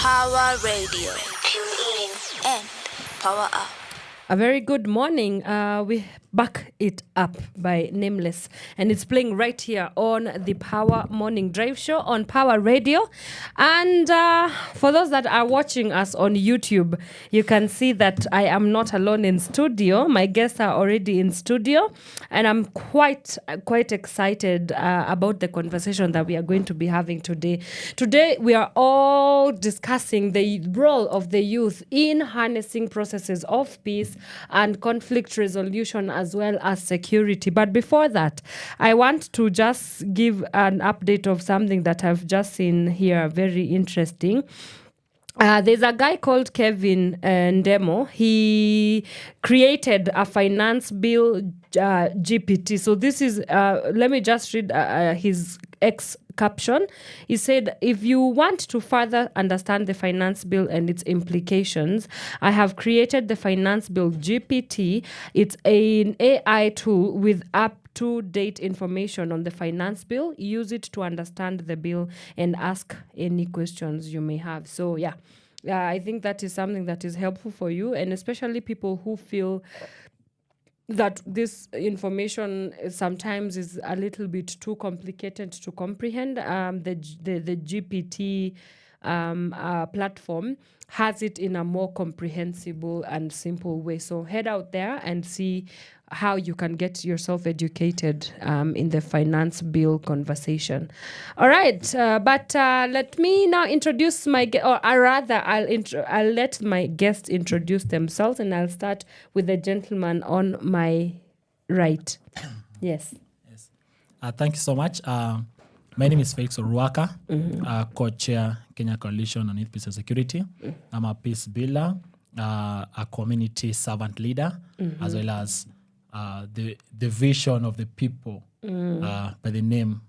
Pawa Radio. Tune in and power up. A very good morning. We back it up by Nameless, and it's playing right here on the Power Morning Drive Show on Power Radio. And for those that are watching us on YouTube, you can see that I am not alone in studio. My guests are already in studio, and I'm quite excited about the conversation that we are going to be having today. Today, we are all discussing the role of the youth in harnessing processes of peace and conflict resolution, as well as security. But before that, I want to just give an update of something that I've just seen here, very interesting. There's a guy called Kevin Ndemo. He created a finance bill GPT. So this is, let me just read his caption. He said, if you want to further understand the finance bill and its implications, I have created the finance bill GPT. It's an AI tool with up-to-date information on the finance bill. Use it to understand the bill and ask any questions you may have. So yeah, I think that is something that is helpful for you, and especially people who feel that this information sometimes is a little bit too complicated to comprehend. The GPT platform has it in a more comprehensible and simple way. So head out there and see how you can get yourself educated in the finance bill conversation. All right, but let me now introduce I'll let my guests introduce themselves, and I'll start with the gentleman on my right. Yes. Thank you so much. My name is Felix Orwaka, co-chair Kenya Coalition on Youth, Peace and Security. I'm a peace builder, a community servant leader, as well as the vision of the people by the name.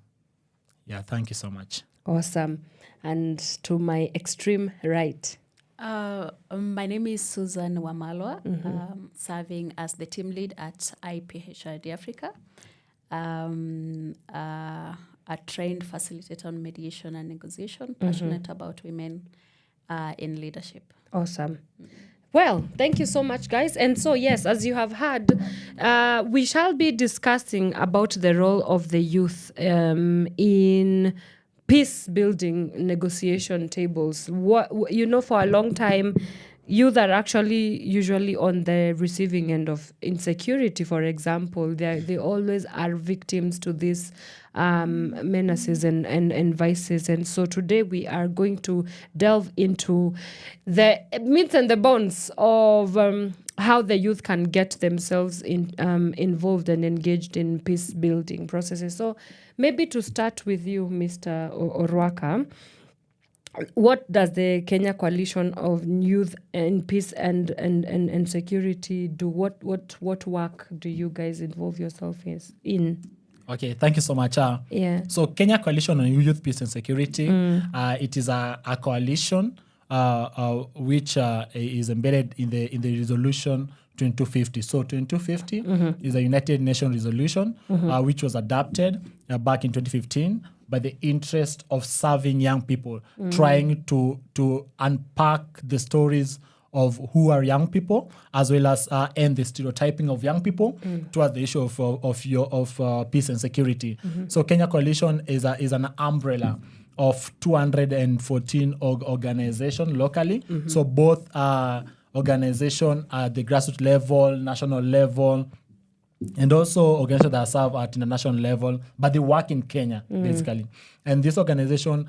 Yeah, thank you so much. Awesome. And to my extreme right. My name is Susan Wamalwa, serving as the team lead at IPHRD Africa. A trained facilitator on mediation and negotiation, passionate about women in leadership. Awesome. Well, thank you so much, guys. And so, yes, as you have heard, we shall be discussing about the role of the youth in peace-building negotiation tables. For a long time, youth are actually usually on the receiving end of insecurity, for example. They always are victims to these menaces and vices. And so today we are going to delve into the meats and the bones of how the youth can get themselves involved and engaged in peace-building processes. So maybe to start with you, Mr. Orwaka, what does the Kenya Coalition of Youth in Peace and Security do? What work do you guys involve yourself in? Okay, thank you so much. So Kenya Coalition on Youth, Peace and Security, it is a coalition which is embedded in the resolution 2250. So 2250 is a United Nations resolution which was adopted back in 2015 by the interest of serving young people, trying to unpack the stories of who are young people, as well as end the stereotyping of young people towards the issue of peace and security. So Kenya Coalition is an umbrella of 214 organizations locally. So both organizations at the grassroots level, national level, and also organizations that serve at international level, but they work in Kenya, basically. And this organization,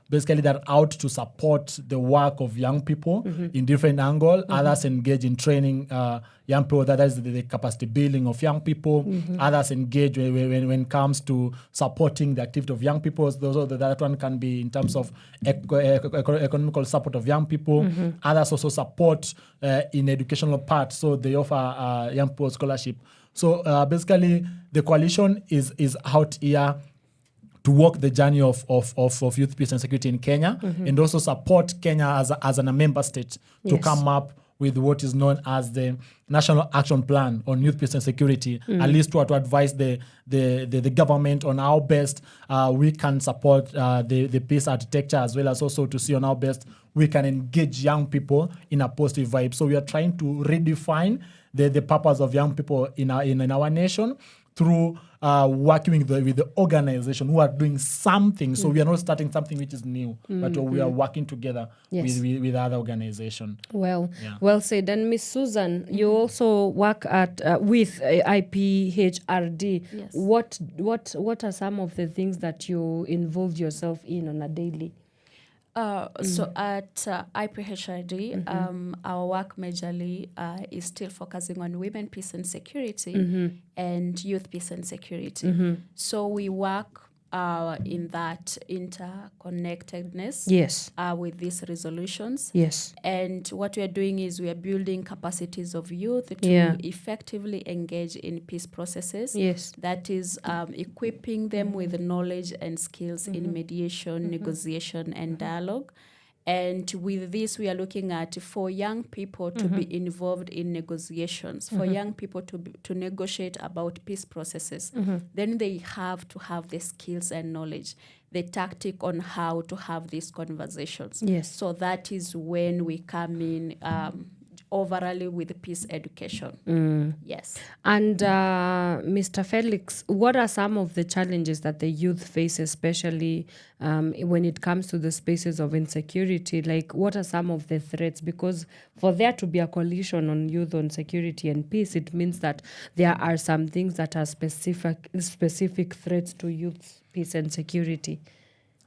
basically, they're out to support the work of young people in different angles. Others engage in training young people. That is the capacity building of young people. Others engage when it comes to supporting the activity of young people. That one can be in terms of economical support of young people. Others also support in educational part. So they offer young people scholarship. So basically, the coalition is out here to walk the journey of youth, peace and security in Kenya, and also support Kenya as a member state to come up with what is known as the National Action Plan on Youth Peace and Security, at least to advise the government on how best we can support the peace architecture, as well as also to see on how best we can engage young people in a positive vibe. So we are trying to redefine the purpose of young people in our nation through working with the organization who are doing something. So we are not starting something which is new, but we are working together with other organization. Well said. And Miss Susan, you also work at with IPHRD. Yes. What are some of the things that you involve yourself in on a daily? So at IPHRD, our work majorly is still focusing on women, peace and security and youth peace and security. So we work in that interconnectedness with these resolutions. Yes. And what we are doing is we are building capacities of youth to effectively engage in peace processes. Yes. That is equipping them with knowledge and skills in mediation, negotiation, and dialogue. And with this, we are looking at for young people to be involved in negotiations, for young people to negotiate about peace processes. Then they have to have the skills and knowledge, the tactic on how to have these conversations. Yes. So that is when we come in overall with peace education. Yes. And Mr. Felix, what are some of the challenges that the youth face, especially when it comes to the spaces of insecurity? Like, what are some of the threats? Because for there to be a coalition on youth on security and peace, it means that there are some things that are specific threats to youth peace and security.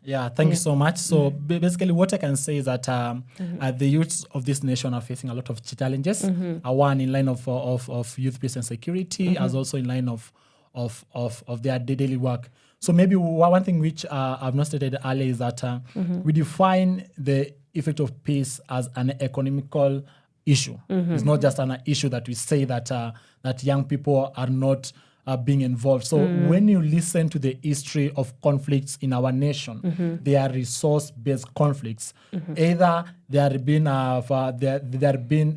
Yeah, thank you so much. So basically what I can say is that the youths of this nation are facing a lot of challenges. One in line of youth peace and security, as also in line of their daily work. So maybe one thing which I've not stated earlier is that we define the effect of peace as an economical issue. It's not just an issue that we say that that young people are not being involved. So when you listen to the history of conflicts in our nation, they are resource-based conflicts. Either they are being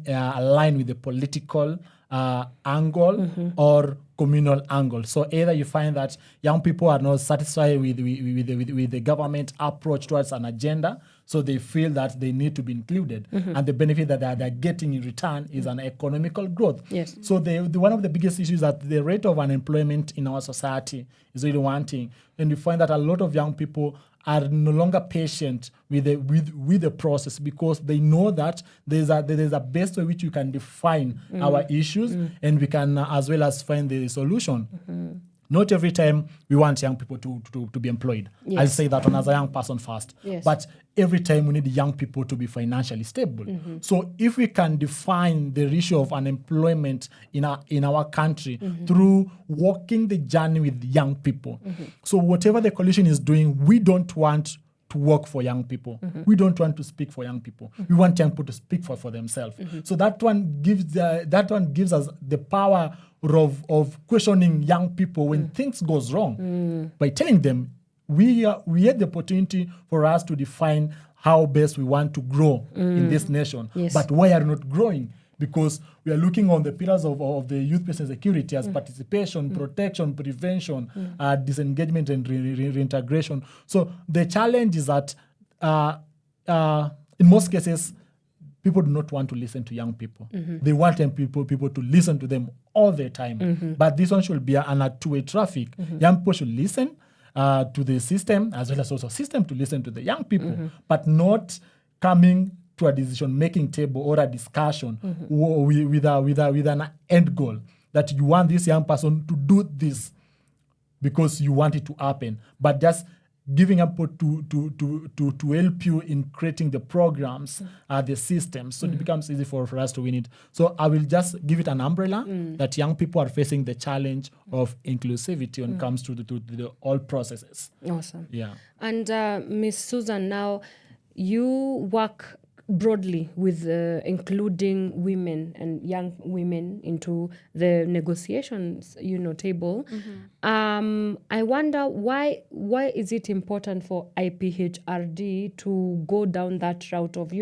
aligned with the political angle or communal angle. So either you find that young people are not satisfied with the government approach towards an agenda, so they feel that they need to be included, and the benefit that they're getting in return is an economical growth. Yes. So one of the biggest issues is that the rate of unemployment in our society is really one thing, and you find that a lot of young people are no longer patient with the process, because they know that there's a best way which you can define our issues, and we can as well as find the solution. Not every time we want young people to be employed. Yes. I'll say that one as a young person first. Yes. But every time we need young people to be financially stable. So if we can define the issue of unemployment in our country through walking the journey with young people. So whatever the coalition is doing, we don't want to work for young people. We don't want to speak for young people. We want young people to speak for themselves. So that one gives us the power of questioning young people when things goes wrong, by telling them we had the opportunity for us to define how best we want to grow in this nation. Yes. But why are we not growing? Because we are looking on the pillars of the youth peace and security as participation, protection, prevention, disengagement, and reintegration. So the challenge is that in most cases, people do not want to listen to young people. They want people to listen to them all the time. But this one should be a two-way traffic. Young people should listen to the system, as well as also system to listen to the young people, but not coming to a decision-making table or a discussion with an end goal, that you want this young person to do this because you want it to happen, but just giving up to help you in creating the programs, the systems, so it becomes easy for us to win it. So I will just give it an umbrella that young people are facing the challenge of inclusivity when it comes to the all processes. Awesome. Yeah. And Miss Susan, now you work broadly with including women and young women into the negotiations, table. I wonder why is it important for IPHRD to go down that route of,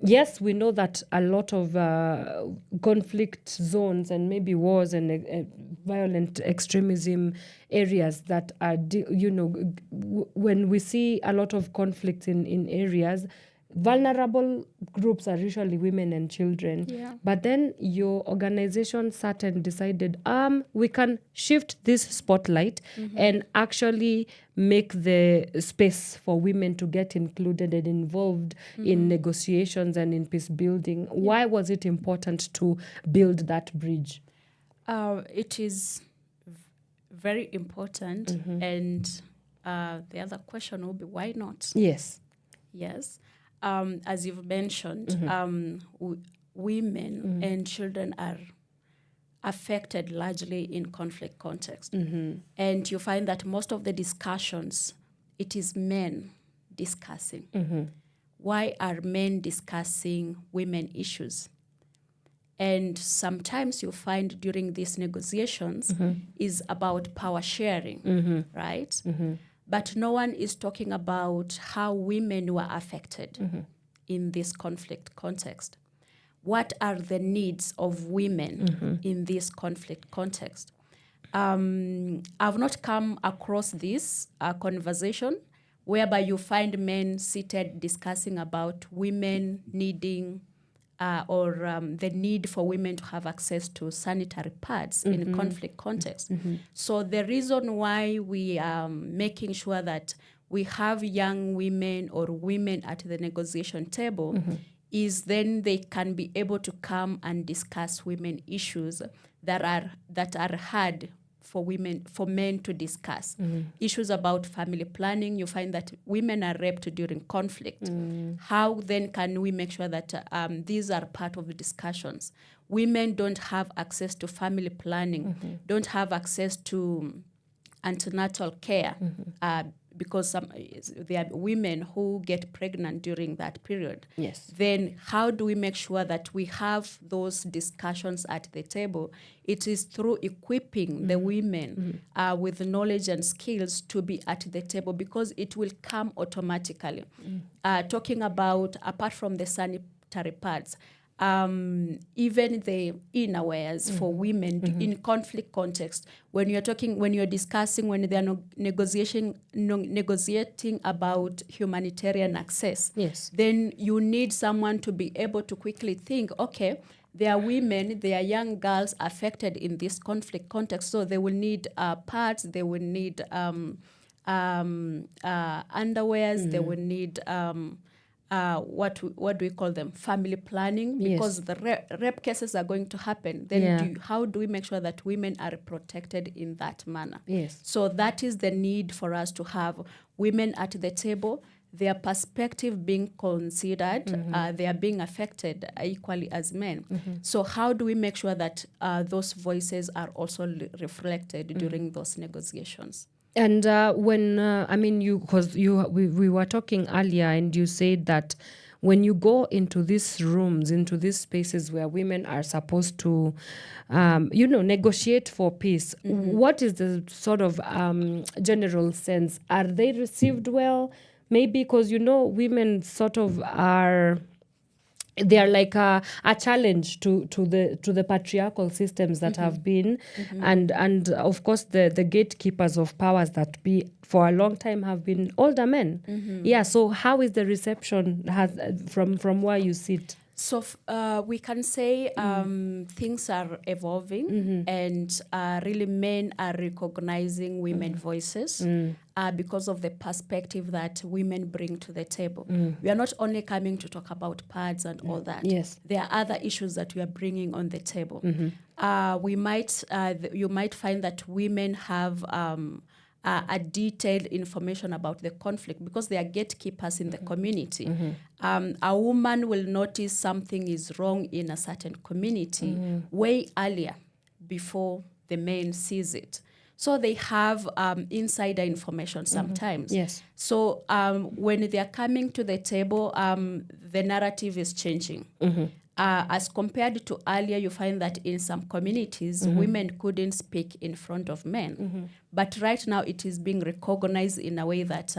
yes, we know that a lot of conflict zones and maybe wars and violent extremism areas that are, when we see a lot of conflict in areas, vulnerable groups are usually women and children. Yeah. But then your organization sat and decided, we can shift this spotlight and actually make the space for women to get included and involved in negotiations and in peace building. Why was it important to build that bridge? It is very important. And the other question will be, why not? Yes. Yes. As you've mentioned, women and children are affected largely in conflict context. And you find that most of the discussions, it is men discussing. Why are men discussing women issues? And sometimes you find during these negotiations is about power sharing, right? But no one is talking about how women were affected in this conflict context. What are the needs of women in this conflict context? I've not come across this conversation whereby you find men seated discussing about women needing the need for women to have access to sanitary pads in a conflict context. So the reason why we are making sure that we have young women or women at the negotiation table is then they can be able to come and discuss women issues that are hard for men to discuss. Issues about family planning, you find that women are raped during conflict. How then can we make sure that these are part of the discussions? Women don't have access to family planning, don't have access to antenatal care, because there are women who get pregnant during that period. Yes. Then how do we make sure that we have those discussions at the table? It is through equipping the women with knowledge and skills to be at the table, because it will come automatically. Talking about, apart from the sanitary pads, even the innerwears for women in conflict context. When you're discussing, when they are negotiating about humanitarian access, Yes. then you need someone to be able to quickly think, okay, there are women, there are young girls affected in this conflict context, so they will need pads, they will need underwears, they will need what do we call them? Family planning, because the rape cases are going to happen. Then how do we make sure that women are protected in that manner? Yes. So that is the need for us to have women at the table, their perspective being considered, they are being affected equally as men. So how do we make sure that those voices are also reflected during those negotiations? And when we were talking earlier, and you said that when you go into these rooms, into these spaces where women are supposed to, negotiate for peace, what is the sort of general sense? Are they received well? Maybe because women sort of are. They are like a challenge to the patriarchal systems that have been, and of course the gatekeepers of powers that be for a long time have been older men. Yeah. So how is the reception from where you sit? So we can say things are evolving, and really men are recognizing women's voices because of the perspective that women bring to the table. We are not only coming to talk about pads and all that. Yes. There are other issues that we are bringing on the table. You might find that women have a detailed information about the conflict because they are gatekeepers in the community. A woman will notice something is wrong in a certain community way earlier before the man sees it. So they have insider information sometimes. Yes. So when they are coming to the table, the narrative is changing. As compared to earlier, you find that in some communities, women couldn't speak in front of men. But right now, it is being recognized in a way that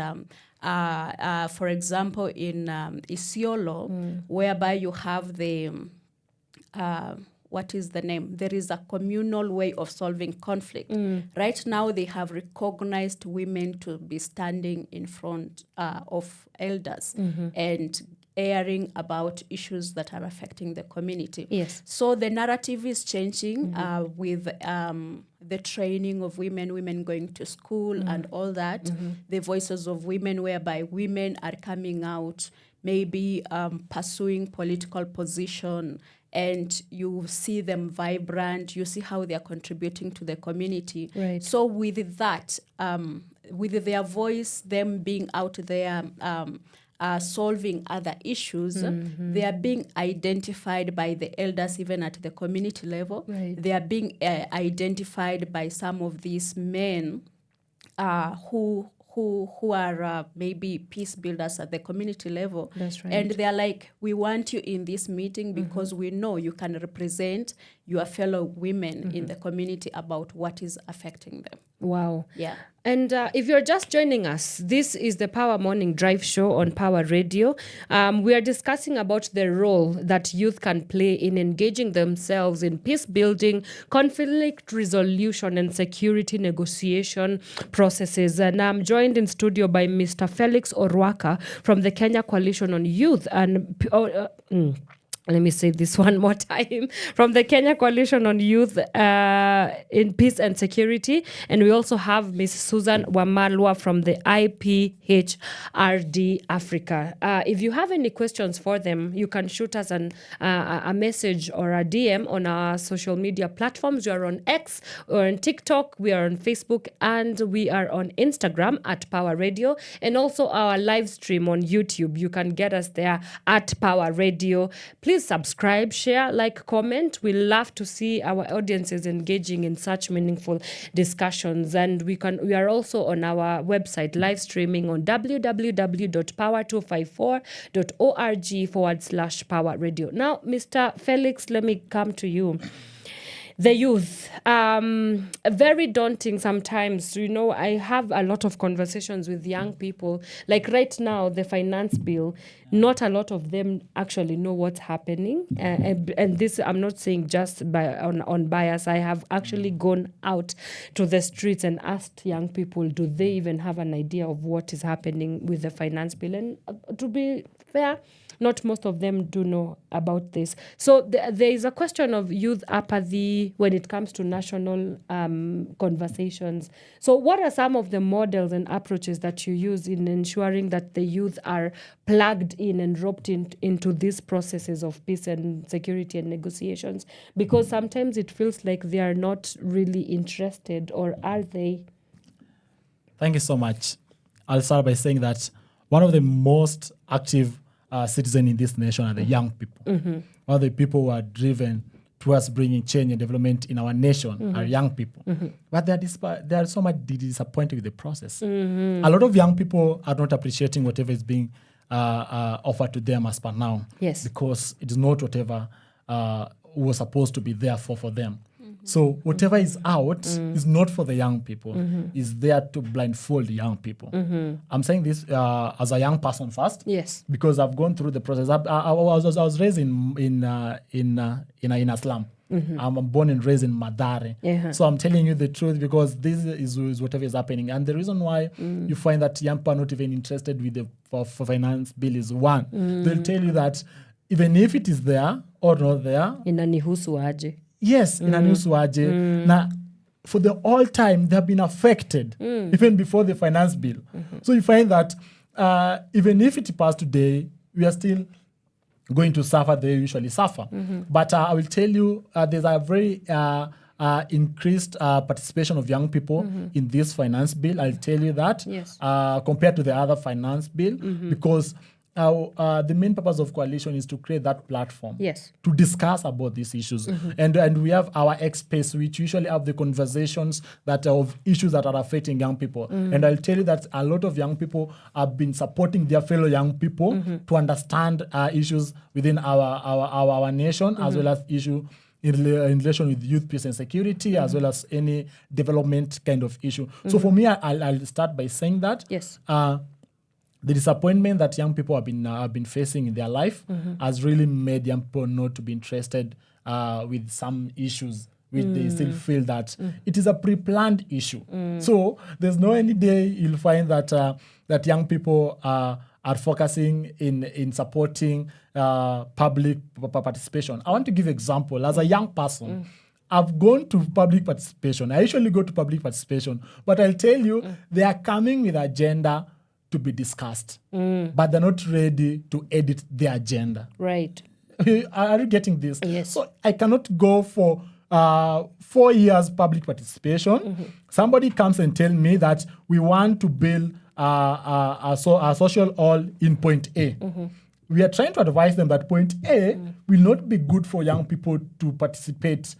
for example, in Isiolo, whereby you have the what is the name? There is a communal way of solving conflict. Right now, they have recognized women to be standing in front of elders and airing about issues that are affecting the community. Yes. So the narrative is changing with the training of women going to school and all that, the voices of women, whereby women are coming out, maybe pursuing political position, and you see them vibrant, you see how they are contributing to the community. Right. So with that, with their voice, them being out there solving other issues, they are being identified by the elders even at the community level. Right. They are being identified by some of these men who are maybe peace builders at the community level. That's right. And they're like, we want you in this meeting because we know you can represent your fellow women in the community about what is affecting them. Wow. Yeah. And if you're just joining us, this is the Power Morning Drive Show on Power Radio. We are discussing about the role that youth can play in engaging themselves in peace building, conflict resolution, and security negotiation processes. And I'm joined in studio by Mr. Felix Orwaka from the Kenya Coalition on Youth and let me say this one more time, from the Kenya Coalition on Youth in Peace and Security. And we also have Ms. Susan Wamalwa from the IPHRD Africa. If you have any questions for them, you can shoot us a message or a DM on our social media platforms. We are on X, or on TikTok, we are on Facebook, and we are on Instagram at Power Radio, and also our live stream on YouTube. You can get us there at Power Radio. Please subscribe, share, like, comment. We love to see our audiences engaging in such meaningful discussions. And we are also on our website live streaming on www.power254.org/Power Radio. Now, Mr. Felix, let me come to you. The youth, very daunting sometimes. You know, I have a lot of conversations with young people. Like right now, the finance bill, not a lot of them actually know what's happening. And this, I'm not saying just on bias. I have actually gone out to the streets and asked young people, do they even have an idea of what is happening with the finance bill? And to be fair, not most of them do know about this. So there is a question of youth apathy when it comes to national conversations. So what are some of the models and approaches that you use in ensuring that the youth are plugged in and roped into these processes of peace and security and negotiations? Because sometimes it feels like they are not really interested, or are they? Thank you so much. I'll start by saying that one of the most active citizens in this nation are the young people. One of the people who are driven towards bringing change and development in our nation are young people. But they are so much disappointed with the process. A lot of young people are not appreciating whatever is being offered to them as per now. Yes. Because it is not whatever was supposed to be there for them. So whatever is out is not for the young people. Is there to blindfold young people. I'm saying this as a young person first. Yes. Because I've gone through the process. I was raised in a slum. I'm born and raised in Madare. So I'm telling you the truth, because this is whatever is happening. And the reason why you find that young people are not even interested with the for finance bill is one. They'll tell you that even if it is there or not there, inanihusu aje. Yes, inanihusu aje. Now, for the all time, they have been affected even before the finance bill. So you find that even if it passed today, we are still going to suffer. They usually suffer. But I will tell you, there's a very increased participation of young people in this finance bill. I'll tell you that. Yes. Compared to the other finance bill, because the main purpose of coalition is to create that platform. Yes. To discuss about these issues. And we have our X space, which usually have the conversations that are of issues that are affecting young people. And I'll tell you that a lot of young people have been supporting their fellow young people to understand issues within our nation, as well as issue in relation with youth peace and security, as well as any development kind of issue. So for me, I'll start by saying that. Yes. the disappointment that young people have been facing in their life has really made young people not to be interested with some issues which they still feel that it is a pre-planned issue. So there's no any day you'll find that that young people are focusing in supporting public participation. I want to give example. As a young person, I've gone to public participation. I usually go to public participation, but I'll tell you, they are coming with agenda to be discussed, but they're not ready to edit the agenda. Right. Are you getting this? Yes. So I cannot go for 4 years public participation. Somebody comes and tell me that we want to build a social hall in point A. We are trying to advise them that point A will not be good for young people to participate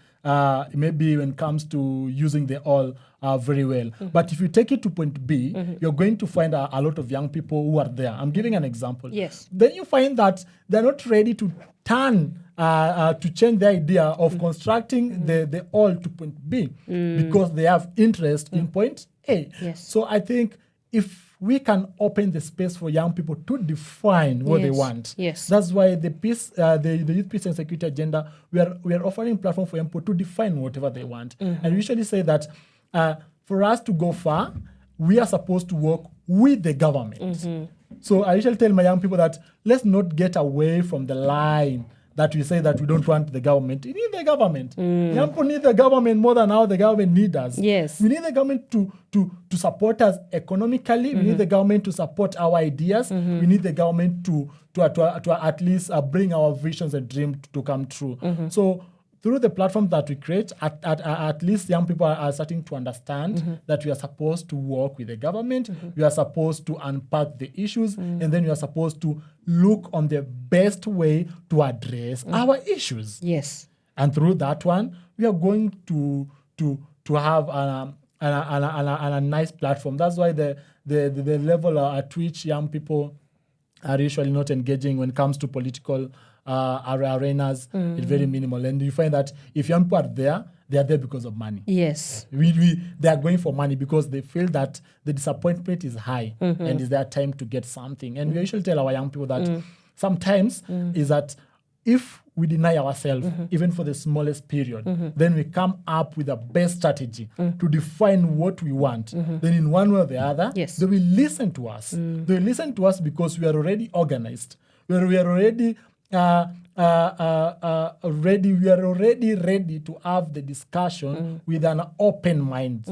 maybe when it comes to using the hall very well. But if you take it to point B, you're going to find a lot of young people who are there. I'm giving an example. Yes. Then you find that they're not ready to turn to change the idea of constructing the hall to point B because they have interest in point A. Yes. So I think if we can open the space for young people to define what they want. Yes. That's why the Youth Peace and Security Agenda, we are offering a platform for young people to define whatever they want. And we usually say that for us to go far, we are supposed to work with the government. So I usually tell my young people that let's not get away from the line that we say that we don't want the government. We need the government. Young people need the government more than how the government needs us. Yes. We need the government to support us economically. We need the government to support our ideas. We need the government to at least bring our visions and dreams to come true. So through the platform that we create, at least young people are starting to understand that we are supposed to work with the government. We are supposed to unpack the issues, and then we are supposed to look on the best way to address our issues. Yes. And through that one, we are going to have a nice platform. That's why the level at which young people are usually not engaging when it comes to political arenas is very minimal. And you find that if young people are there, they are there because of money. Yes. They are going for money because they feel that the disappointment is high and it's their time to get something. And we usually tell our young people that sometimes is that if we deny ourselves, even for the smallest period, then we come up with the best strategy to define what we want. Then in one way or the other, they will listen to us. They will listen to us because we are already organized. We are already ready to have the discussion with an open mind.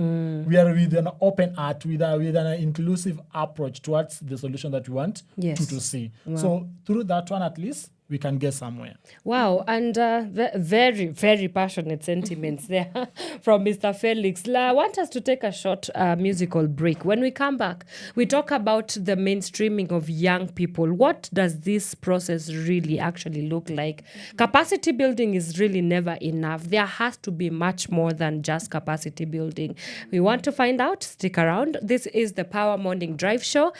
We are with an open heart, with an inclusive approach towards the solution that we want to see. Wow. So through that one, at least, we can get somewhere. Wow, and very, very passionate sentiments there from Mr. Felix. I want us to take a short musical break. When we come back, we talk about the mainstreaming of young people. What does this process really actually look like? Capacity building is really never enough. There has to be much more than just capacity building. We want to find out. Stick around. This is the Power Morning Drive Show.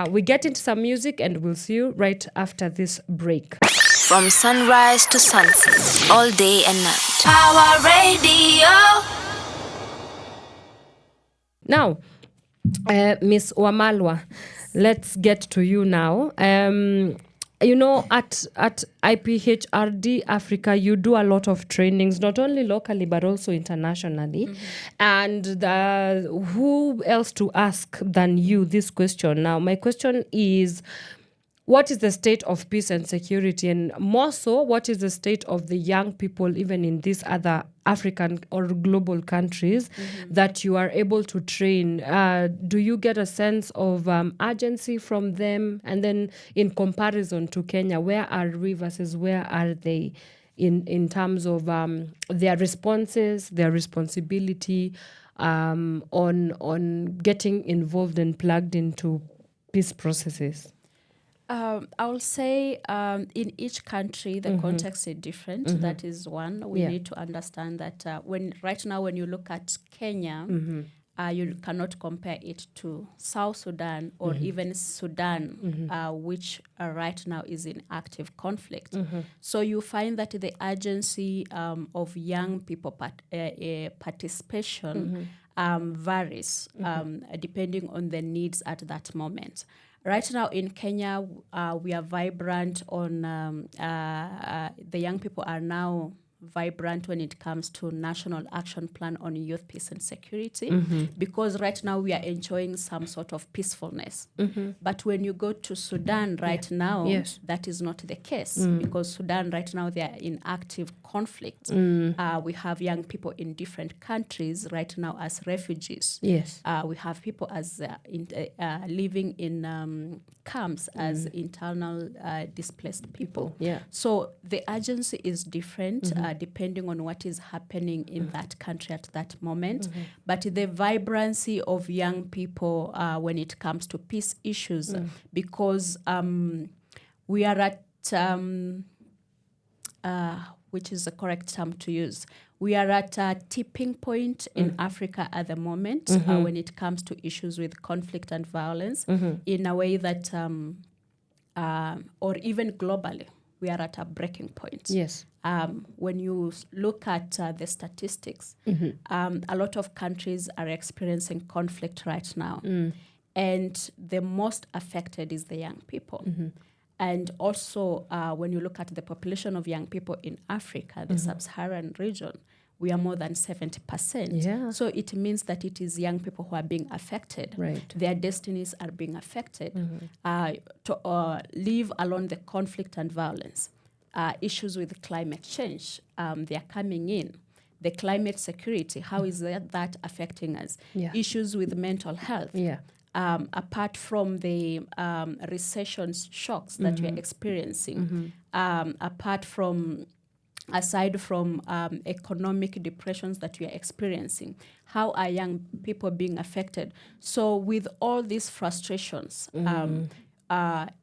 We get into some music and we'll see you right after this break. From sunrise to sunset, all day and night. Power Radio. Now, Miss Wamalwa, let's get to you now. You know, at IPHRD Africa, you do a lot of trainings, not only locally, but also internationally. And who else to ask than you this question? Now, my question is, what is the state of peace and security? And more so, what is the state of the young people, even in these other African or global countries that you are able to train? Do you get a sense of urgency from them? And then in comparison to Kenya, where are we versus where are they in terms of their responses, their responsibility on getting involved and plugged into peace processes? I will say in each country, the context is different. That is one. We need to understand that right now when you look at Kenya, you cannot compare it to South Sudan or even Sudan, which right now is in active conflict. So you find that the urgency of young people participation varies depending on the needs at that moment. Right now in Kenya, we are vibrant on, the young people are now vibrant when it comes to National Action Plan on Youth, Peace and Security, because right now we are enjoying some sort of peacefulness. But when you go to Sudan right now, that is not the case, because Sudan right now, they are in active conflict. We have young people in different countries right now as refugees. We have people as living in camps as internal displaced people. So the urgency is different depending on what is happening in that country at that moment. But the vibrancy of young people when it comes to peace issues, because we are at, which is the correct term to use, we are at a tipping point in Africa at the moment when it comes to issues with conflict and violence, in a way that, or even globally, we are at a breaking point. When you look at the statistics, a lot of countries are experiencing conflict right now. And the most affected is the young people. And also, when you look at the population of young people in Africa, the sub-Saharan region, we are more than 70%. So it means that it is young people who are being affected. Their destinies are being affected. To live along the conflict and violence. Issues with climate change, they are coming in. The climate security, how is that affecting us? Issues with mental health. Apart from the recession shocks that we are experiencing, aside from economic depressions that we are experiencing, how are young people being affected? So with all these frustrations,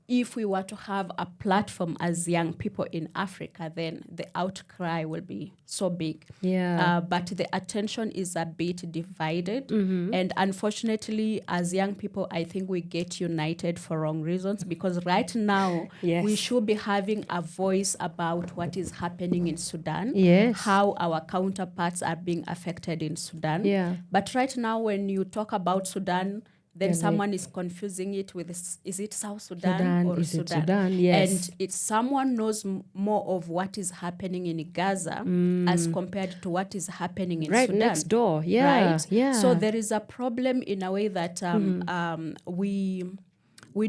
if we were to have a platform as young people in Africa, then the outcry will be so big. But the attention is a bit divided. And unfortunately, as young people, I think we get united for wrong reasons, because right now, we should be having a voice about what is happening in Sudan, how our counterparts are being affected in Sudan. But right now, when you talk about Sudan, then someone is confusing it with, is it South Sudan or Sudan? And if someone knows more of what is happening in Gaza as compared to what is happening in Sudan. Next door, So there is a problem in a way that we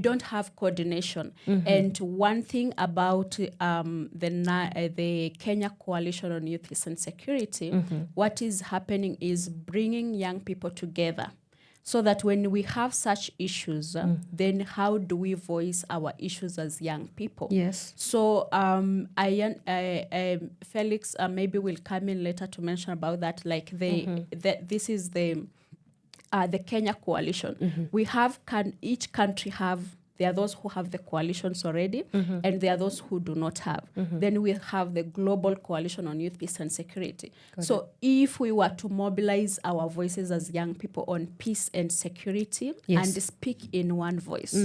don't have coordination. And one thing about the Kenya Coalition on Youth, Peace and Security, what is happening is bringing young people together. So that when we have such issues, then how do we voice our issues as young people? So Felix maybe will come in later to mention about that. Like this is the Kenya Coalition. We have each country have. There are those who have the coalitions already, and there are those who do not have. Then we have the Global Coalition on Youth, Peace and Security. So if we were to mobilize our voices as young people on peace and security and speak in one voice,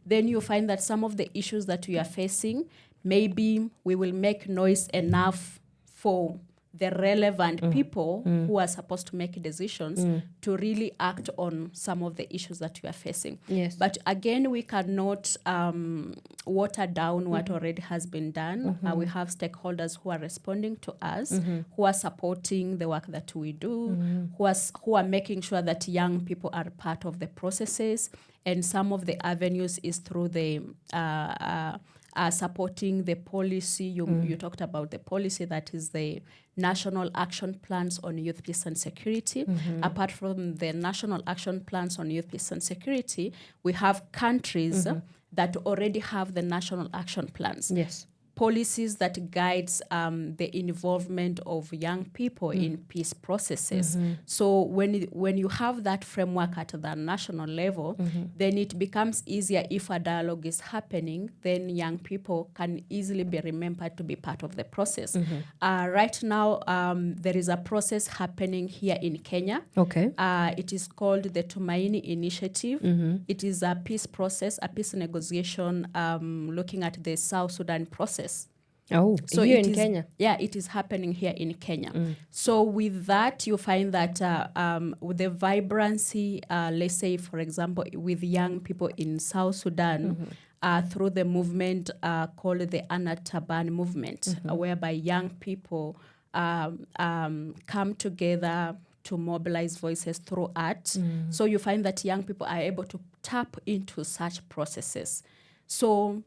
then you find that some of the issues that we are facing, maybe we will make noise enough for the relevant people who are supposed to make decisions to really act on some of the issues that we are facing. But again, we cannot water down what already has been done. We have stakeholders who are responding to us, who are supporting the work that we do, who are making sure that young people are part of the processes. And some of the avenues is through the supporting the policy. You talked about the policy that is the National Action Plans on Youth, Peace and Security. Apart from the National Action Plans on Youth, Peace and Security, we have countries that already have the National Action Plans. Policies that guides the involvement of young people in peace processes. So when you have that framework at the national level, then it becomes easier. If a dialogue is happening, then young people can easily be remembered to be part of the process. Right now, there is a process happening here in Kenya. It is called the Tumaini Initiative. It is a peace process, a peace negotiation looking at the South Sudan process. Oh, So here it in is- Kenya. Yeah, it is happening here in Kenya. So with that, you find that with the vibrancy, let's say, for example, with young people in South Sudan, through the movement called the Anataban movement, whereby young people come together to mobilize voices through art. So you find that young people are able to tap into such processes. So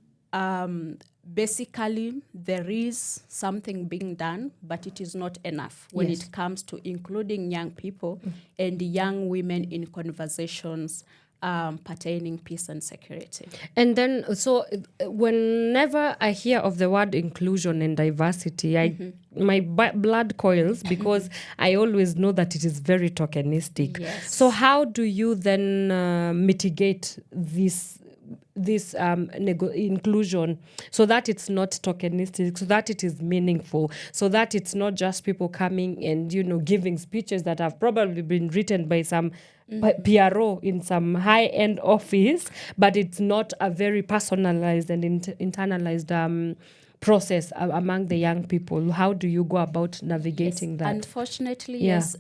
basically, there is something being done, but it is not enough when Yes. it comes to including young people and young women in conversations pertaining peace and security. And then, so whenever I hear of the word inclusion and diversity, my blood coils because I always know that it is very tokenistic. Yes. So how do you then mitigate this inclusion so that it's not tokenistic, so that it is meaningful, so that it's not just people coming and, giving speeches that have probably been written by some PRO in some high-end office, but it's not a very personalized and internalized process among the young people? How do you go about navigating that? Unfortunately, Yeah. yes.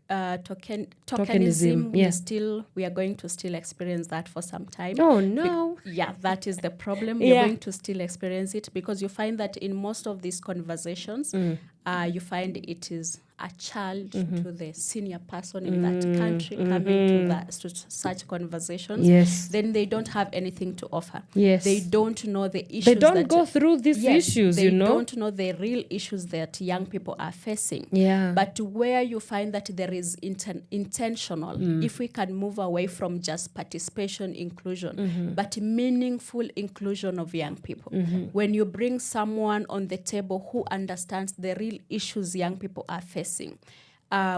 Tokenism, Tokenism, we are going to still experience that for some time. Oh, no. Yeah, that is the problem. Yeah. You're going to still experience it because you find that in most of these conversations, you find it is a child to the senior person in that country coming to such conversations. Yes. Then they don't have anything to offer. Yes. They don't know the issues. They don't go through these issues, they you know. don't know the real issues that young people are facing. Yeah. But where you find that there is intentional, if we can move away from just participation, inclusion, but meaningful inclusion of young people. When you bring someone on the table who understands the real issues young people are facing,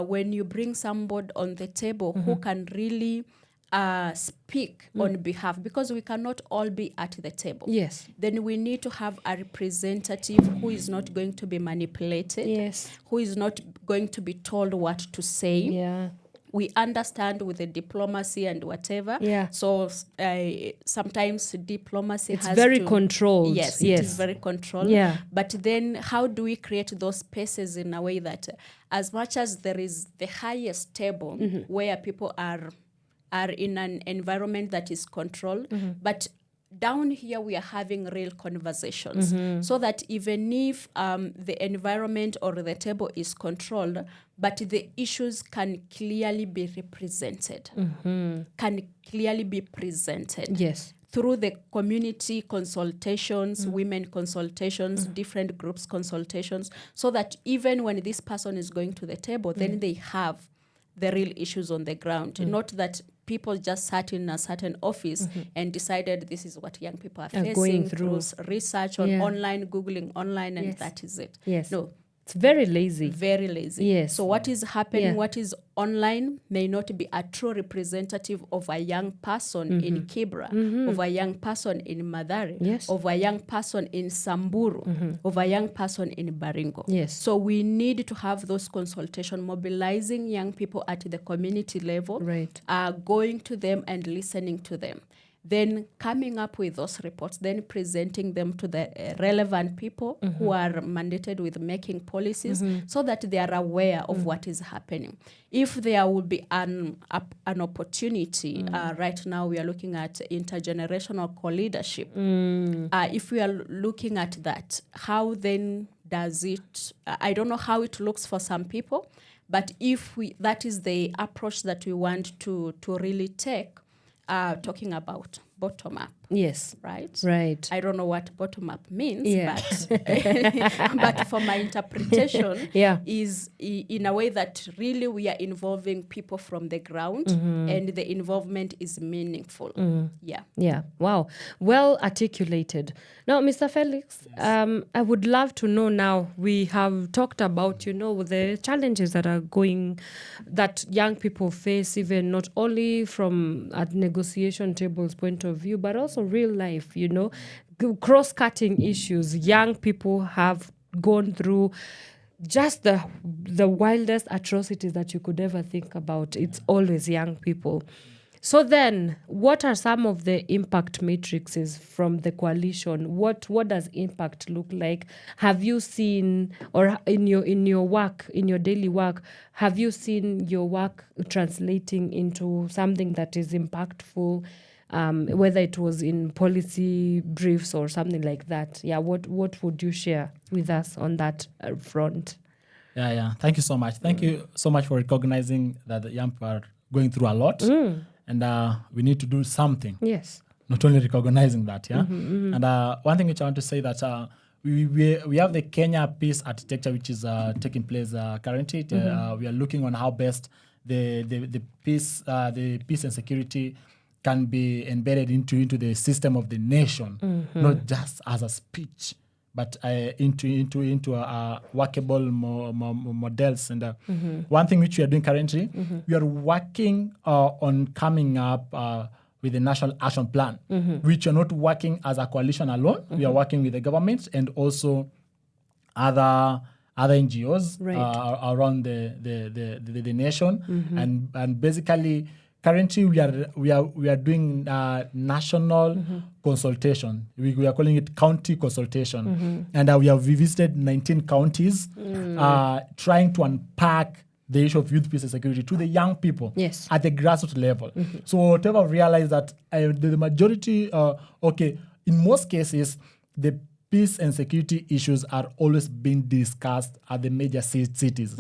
when you bring somebody on the table who can really speak on behalf, because we cannot all be at the table. Yes. Then we need to have a representative who is not going to be manipulated, Yes. who is not going to be told what to say. Yeah. We understand with the diplomacy and whatever. Yeah. So sometimes diplomacy It's has very to, controlled. Yes, Yes. it is very controlled. Yeah. But then how do we create those spaces in a way that as much as there is the highest table where people are in an environment that is controlled, but down here we are having real conversations, so that even if the environment or the table is controlled, but the issues can clearly be represented, can clearly be presented. Yes. Through the community consultations, women consultations, different groups consultations, so that even when this person is going to the table, then they have the real issues on the ground. Not that people just sat in a certain office and decided this is what young people are facing going through research on Yeah. online, Googling online, and Yes. that is it. Yes. No, It's very lazy. very lazy. Yes. So what is happening, Yeah. what is online may not be a true representative of a young person in Kibra, of a young person in Madare, Yes. of a young person in Samburu, of a young person in Baringo. Yes. So we need to have those consultation, mobilizing young people at the community level, Right. going to them and listening to them. Then coming up with those reports, then presenting them to the relevant people who are mandated with making policies, so that they are aware of what is happening. If there will be an opportunity, right now we are looking at intergenerational co-leadership. If we are looking at that, how then does it, I don't know how it looks for some people, but if that is the approach that we want to really take, talking about bottom up, Yes. right? Right. I don't know what bottom up means, Yeah. but for my interpretation Yeah. is in a way that really we are involving people from the ground, and the involvement is meaningful. Yeah. Yeah. Wow. Well articulated. Now, Mr. Felix, I would love to know now, we have talked about, the challenges that young people face, even not only from a negotiation table's point of view, but also real life, cross-cutting issues. Young people have gone through just the wildest atrocities that you could ever think about. It's always young people. So then, what are some of the impact matrices from the coalition? What does impact look like? Have you seen, or in your work, in your daily work, have you seen your work translating into something that is impactful, whether it was in policy briefs or something like that? Yeah, what would you share with us on that front? Yeah. Thank you so much. Thank you so much for recognizing that the young people are going through a lot. And we need to do something. Yes. Not only recognizing that, yeah. And one thing which I want to say that we have the Kenya Peace Architecture, which is taking place currently. We are looking on how best the peace and security can be embedded into the system of the nation, not just as a speech, but into workable models. And one thing which we are doing currently, we are working on coming up with a national action plan, which are not working as a coalition alone. We are working with the government and also other NGOs around the nation, and basically. Currently, we are doing national consultation. We are calling it county consultation, and we have visited 19 counties, trying to unpack the issue of youth peace and security to the young people at the grassroots level. So whatever realize that the majority, in most cases, the peace and security issues are always being discussed at the major cities.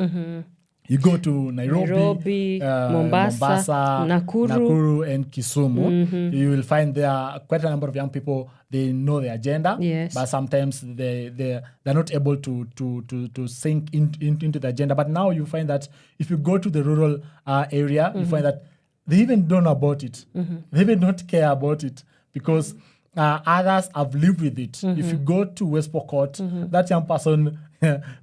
You go to Nairobi, Mombasa, Nakuru, and Kisumu. You will find there quite a number of young people. They know the agenda, but sometimes they're not able to sink into the agenda. But now you find that if you go to the rural area, you find that they even don't know about it. They even don't care about it because others have lived with it. If you go to West Pokot, that young person,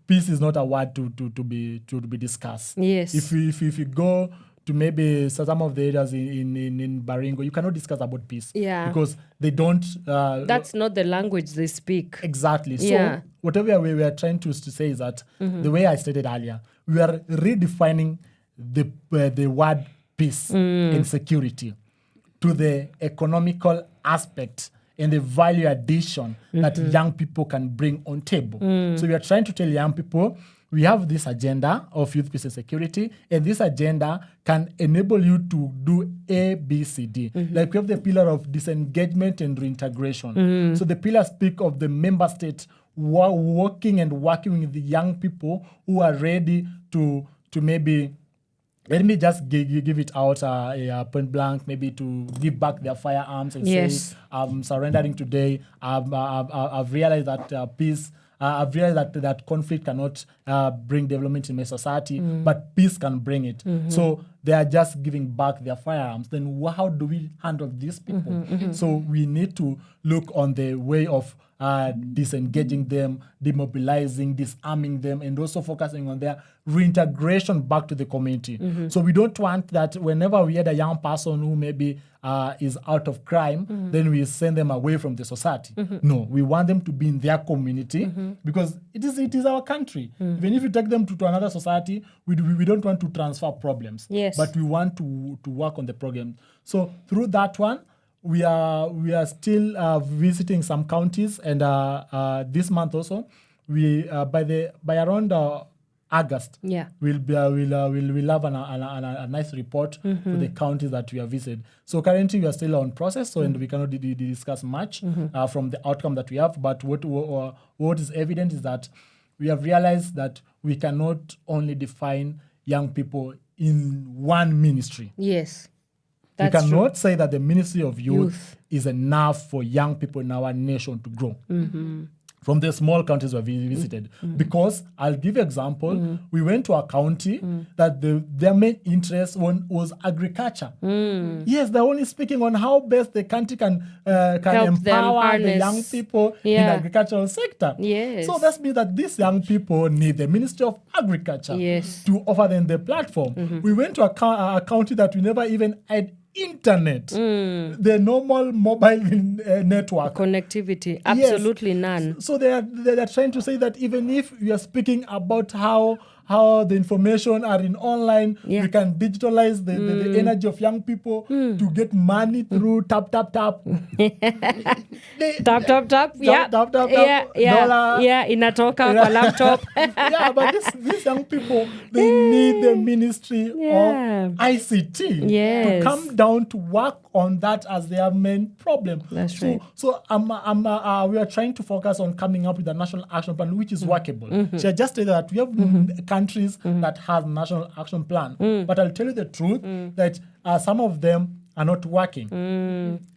peace is not a word to be discussed. Yes. If you go to maybe some of the areas in Baringo, you cannot discuss about peace. Yeah. Because they don't. That's not the language they speak. Exactly. So whatever we are trying to say is that the way I stated earlier, we are redefining the word peace and security to the economical aspect and the value addition that young people can bring on table. So we are trying to tell young people, we have this agenda of youth peace and security, and this agenda can enable you to do A, B, C, D. Like we have the pillar of disengagement and reintegration. So the pillars speak of the member states working with the young people who are ready to maybe, let me just give it out point blank, maybe to give back their firearms and say, I'm surrendering today. I've realized that peace, I've realized that conflict cannot bring development in my society, but peace can bring it. So they are just giving back their firearms. Then how do we handle these people? So we need to look on the way of disengaging them, demobilizing, disarming them, and also focusing on their reintegration back to the community. So we don't want that whenever we had a young person who maybe is out of crime, then we send them away from the society. No, we want them to be in their community because it is our country. Even if you take them to another society, we don't want to transfer problems, but we want to work on the problem. So through that one, we are still visiting some counties, and this month also, we by around August, we'll have a nice report for the counties that we have visited. So currently we are still on process, so and we cannot discuss much from the outcome that we have. But what is evident is that we have realized that we cannot only define young people in one ministry. Yes. We cannot say that the Ministry of Youth is enough for young people in our nation to grow. From the small counties we visited. Because I'll give you an example. We went to a county that their main interest was agriculture. Yes, they're only speaking on how best the country can empower the young people in the agricultural sector. So that means that these young people need the Ministry of Agriculture to offer them the platform. We went to a county that we never even had internet, the normal mobile network connectivity, absolutely none. So they're trying to say that even if we are speaking about how how the information are in online. Yeah. We can digitalize the energy of young people to get money through tap. Tap. Yeah. Dollar. Yeah, inatoka kwa laptop. Yeah, but these young people, they need the Ministry Yeah. of ICT Yes. to come down to work on that as their main problem. That's right. So we are trying to focus on coming up with a national action plan which is workable. She just said that we have countries that have national action plan, but I'll tell you the truth that some of them are not working.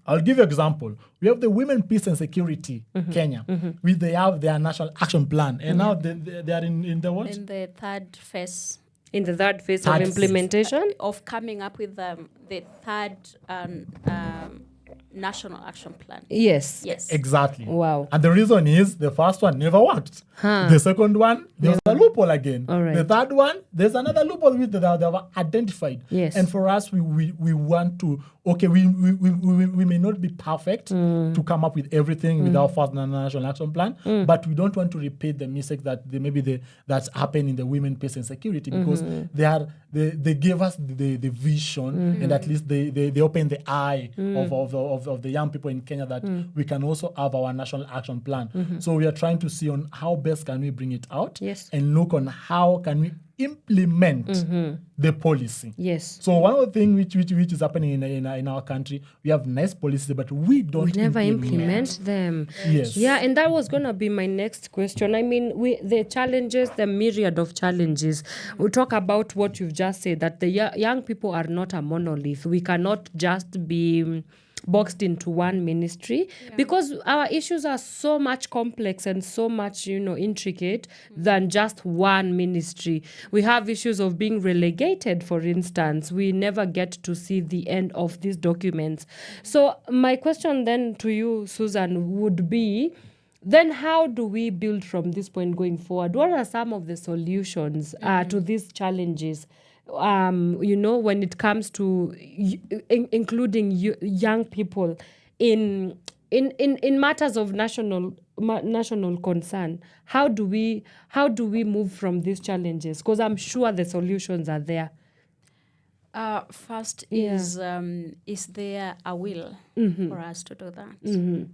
I'll give you an example. We have the Women, Peace and Security, Kenya, which they have their national action plan, and now they are in the what? In the third phase. In the third phase of implementation? Of coming up with the third national action plan. Yes. Exactly. Wow. And the reason is the first one never worked. The second one, there was a loophole again. All right. The third one, there's another loophole which they have identified. Yes. And for us, we want to, we may not be perfect to come up with everything with our first national action plan, but we don't want to repeat the mistake that that's happened in the Women, Peace and Security, because they gave us the vision, and at least they opened the eye of the young people in Kenya that we can also have our national action plan. So we are trying to see on how best can we bring it out, and look on how can we implement the policy. Yes. So one of the things which is happening in our country, we have nice policies, but we never implement them. Yes. Yeah, and that was going to be my next question. I mean, the challenges, the myriad of challenges. We talk about what you've just said, that the young people are not a monolith. We cannot just be boxed into one ministry, because our issues are so much complex and so much, intricate than just one ministry. We have issues of being relegated, for instance. We never get to see the end of these documents. So my question then to you, Susan, would be, then how do we build from this point going forward? What are some of the solutions to these challenges? When it comes to including young people in matters of national concern, how do we move from these challenges? Because I'm sure the solutions are there. First is there a will for us to do that?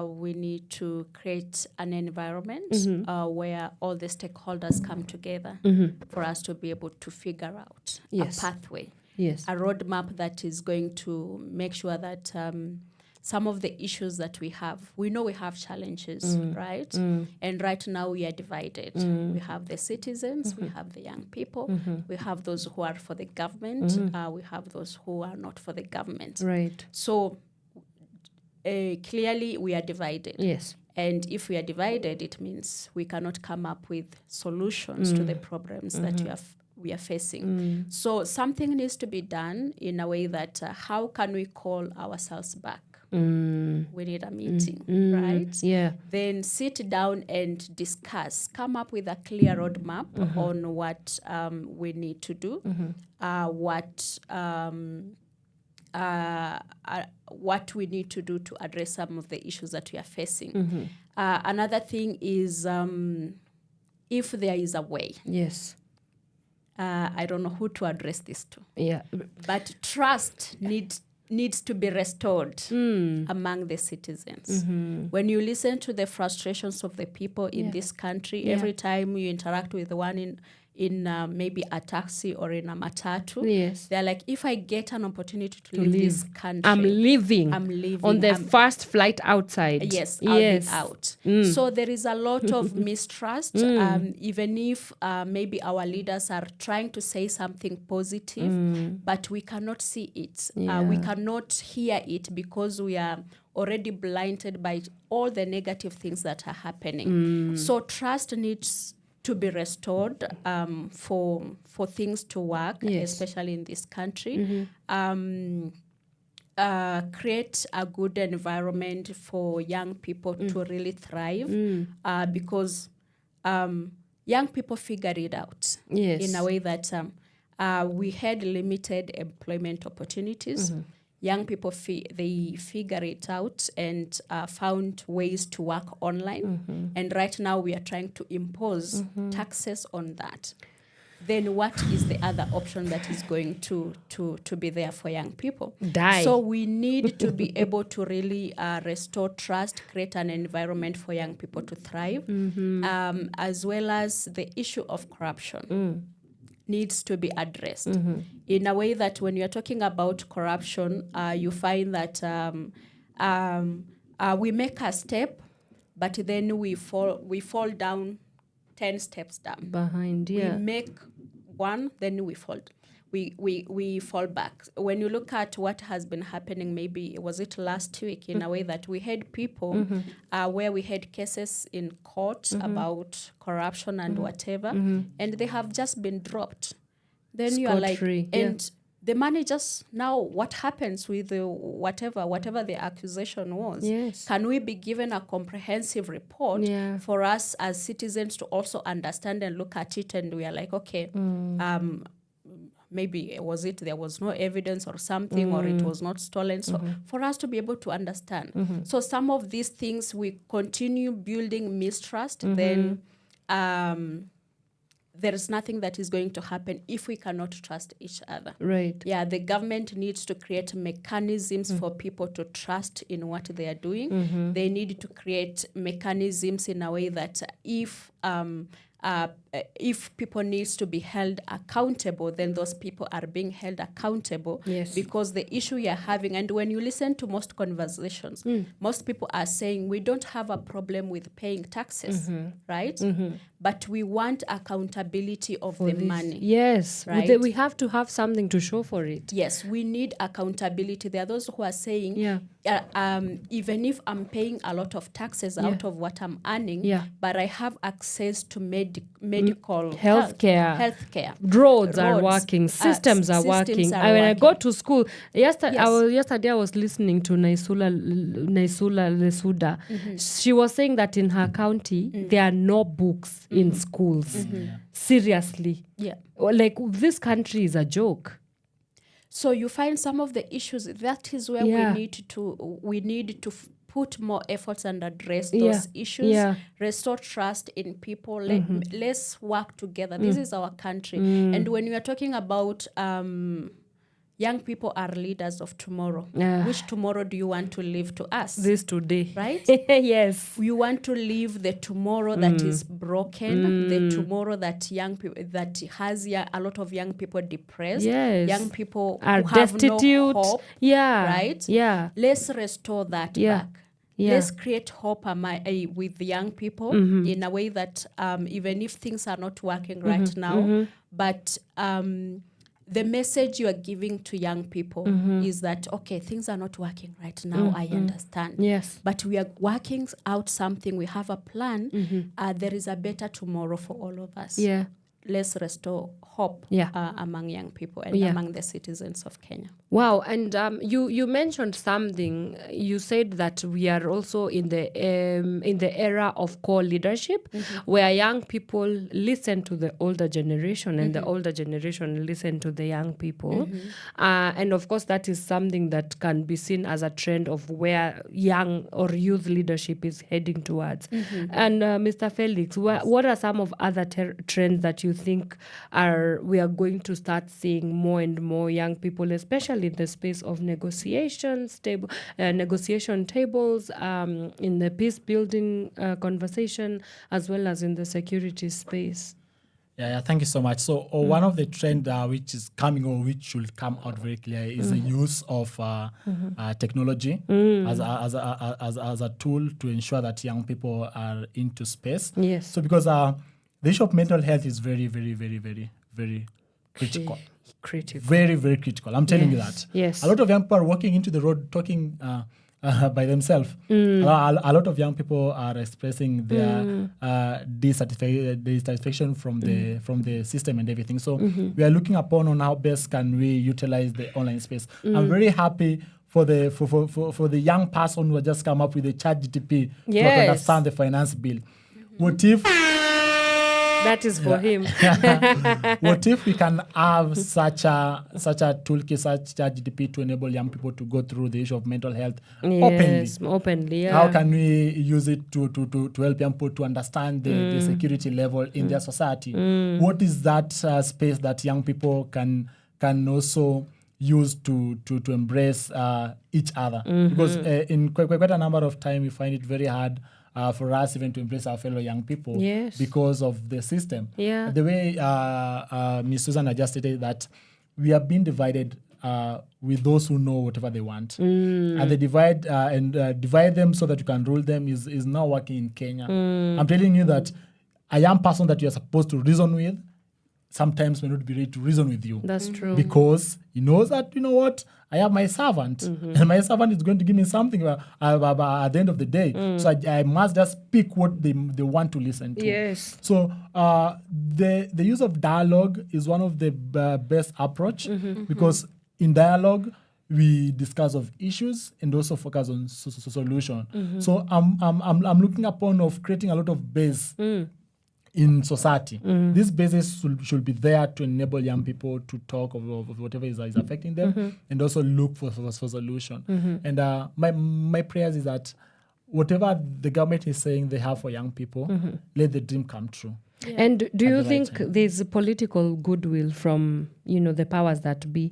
We need to create an environment where all the stakeholders come together for us to be able to figure out a pathway, a roadmap that is going to make sure that some of the issues that we know we have challenges, right? And right now we are divided. We have the citizens, we have the young people, we have those who are for the government, we have those who are not for the government. Right. So clearly we are divided. Yes. And if we are divided, it means we cannot come up with solutions to the problems that we are facing. So something needs to be done in a way that how can we call ourselves back? We need a meeting, right? Yeah. Then sit down and discuss, come up with a clear roadmap on what we need to do, what we need to do to address some of the issues that we are facing. Another thing is if there is a way. Yes. I don't know who to address this to. Yeah. But trust needs to be restored among the citizens. When you listen to the frustrations of the people in this country, every time you interact with one in maybe a taxi or in a matatu, they're like, if I get an opportunity to leave this country, I'm leaving on the first flight outside. Yes, I'll be out. So there is a lot of mistrust, even if maybe our leaders are trying to say something positive, but we cannot see it. We cannot hear it because we are already blinded by all the negative things that are happening. So trust needs to be restored for things to work, especially in this country. Create a good environment for young people to really thrive, because young people figure it out in a way that we had limited employment opportunities. Young people, they figure it out and found ways to work online. And right now we are trying to impose taxes on that. then what is the other option that is going to be there for young people? Die. So we need to be able to really restore trust, create an environment for young people to thrive, as well as the issue of corruption needs to be addressed in a way that when you're talking about corruption, you find that we make a step, but then we fall down 10 steps down. Behind, yeah. We make one, then we fall back. When you look at what has been happening, maybe was it last week, in a way that we had people where we had cases in court about corruption and whatever, and they have just been dropped. Then you are like, and the money just now, what happens with the whatever the accusation was? Yes. Can we be given a comprehensive report for us as citizens to also understand and look at it? And we are like, okay, maybe there was no evidence or something, or it was not stolen. So for us to be able to understand. So some of these things, we continue building mistrust, then there is nothing that is going to happen if we cannot trust each other. Right. Yeah, the government needs to create mechanisms for people to trust in what they are doing. They need to create mechanisms in a way that if people needs to be held accountable, then those people are being held accountable. Yes. Because the issue you're having, and when you listen to most conversations, most people are saying we don't have a problem with paying taxes, right? But we want accountability of the money. Yes. Right? We have to have something to show for it. Yes, we need accountability. There are those who are saying, even if I'm paying a lot of taxes out of what I'm earning, but I have access to medical healthcare. Roads are working. Systems are working. When I go to school, yesterday I was listening to Naisula Lesuda. She was saying that in her county, there are no books in schools. Seriously. Yeah. Like, this country is a joke. So you find some of the issues, that is where we need to put more efforts and address those issues, restore trust in people, let's work together. This is our country. And when we are talking about young people are leaders of tomorrow. Which tomorrow do you want to leave to us? This today. Right? Yes. You want to leave the tomorrow that is broken, the tomorrow that has a lot of young people depressed, young people are who have destitute. No hope. Right? Yeah. Let's restore that back. Yeah. Let's create hope with young people in a way that even if things are not working right now, but the message you are giving to young people is that, okay, things are not working right now, I understand. Yes. But we are working out something, we have a plan, there is a better tomorrow for all of us. Yeah. Let's restore hope among young people and among the citizens of Kenya. Wow, and you mentioned something. You said that we are also in the era of co-leadership, where young people listen to the older generation and the older generation listen to the young people. And of course, that is something that can be seen as a trend of where young or youth leadership is heading towards. And Mr. Felix, what are some of other trends that you think we are going to start seeing more and more young people, especially in the space of negotiation tables, in the peace building conversation, as well as in the security space? Yeah, thank you so much. So one of the trends which is coming, or which should come out very clear, is the use of technology as a tool to ensure that young people are into space. Yes. So because the issue of mental health is very, very, very, very, very critical. Very, very critical. I'm telling you that. Yes. A lot of young people are walking into the road talking by themselves. A lot of young people are expressing their dissatisfaction from the system and everything. So we are looking upon on how best can we utilize the online space. I'm very happy for the young person who has just come up with the ChatGPT to understand the finance bill. What if That is for him. What if we can have such a toolkit, such a GDP to enable young people to go through the issue of mental health openly? How can we use it to help young people to understand the security level in their society? What is that space that young people can also use to embrace each other? Because in quite a number of time we find it very hard for us even to embrace our fellow young people because of the system. The way Ms. Susan just stated that we have been divided with those who know whatever they want. And they divide them so that you can rule them is not working in Kenya. I'm telling you that a young person that you're supposed to reason with sometimes may not be ready to reason with you. That's true. Because he knows that, you know what, I have my servant. And my servant is going to give me something at the end of the day. So I must just pick what they want to listen to. Yes. So the use of dialogue is one of the best approach because in dialogue, we discuss of issues and also focus on solution. So I'm looking upon of creating a lot of base in society. These bases should be there to enable young people to talk of whatever is affecting them and also look for solution. And my prayers is that whatever the government is saying they have for young people, let the dream come true. And do you think there's a political goodwill from, the powers that be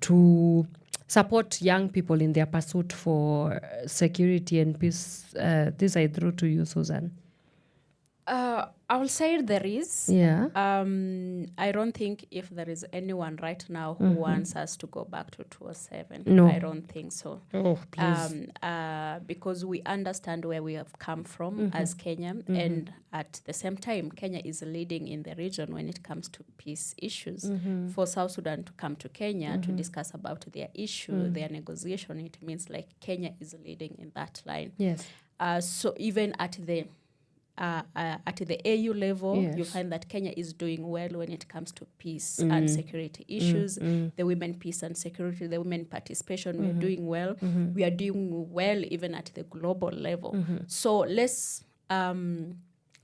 to support young people in their pursuit for security and peace? This I throw to you, Susan. I will say there is. Yeah. I don't think if there is anyone right now who wants us to go back to 2007. No. I don't think so. Oh, please. Because we understand where we have come from as Kenya, and at the same time, Kenya is leading in the region when it comes to peace issues. For South Sudan to come to Kenya to discuss about their issue, their negotiation, it means like Kenya is leading in that line. Yes. So even at the AU level, you find that Kenya is doing well when it comes to peace and security issues. The women peace and security, the women participation, we're doing well. We are doing well even at the global level. So let's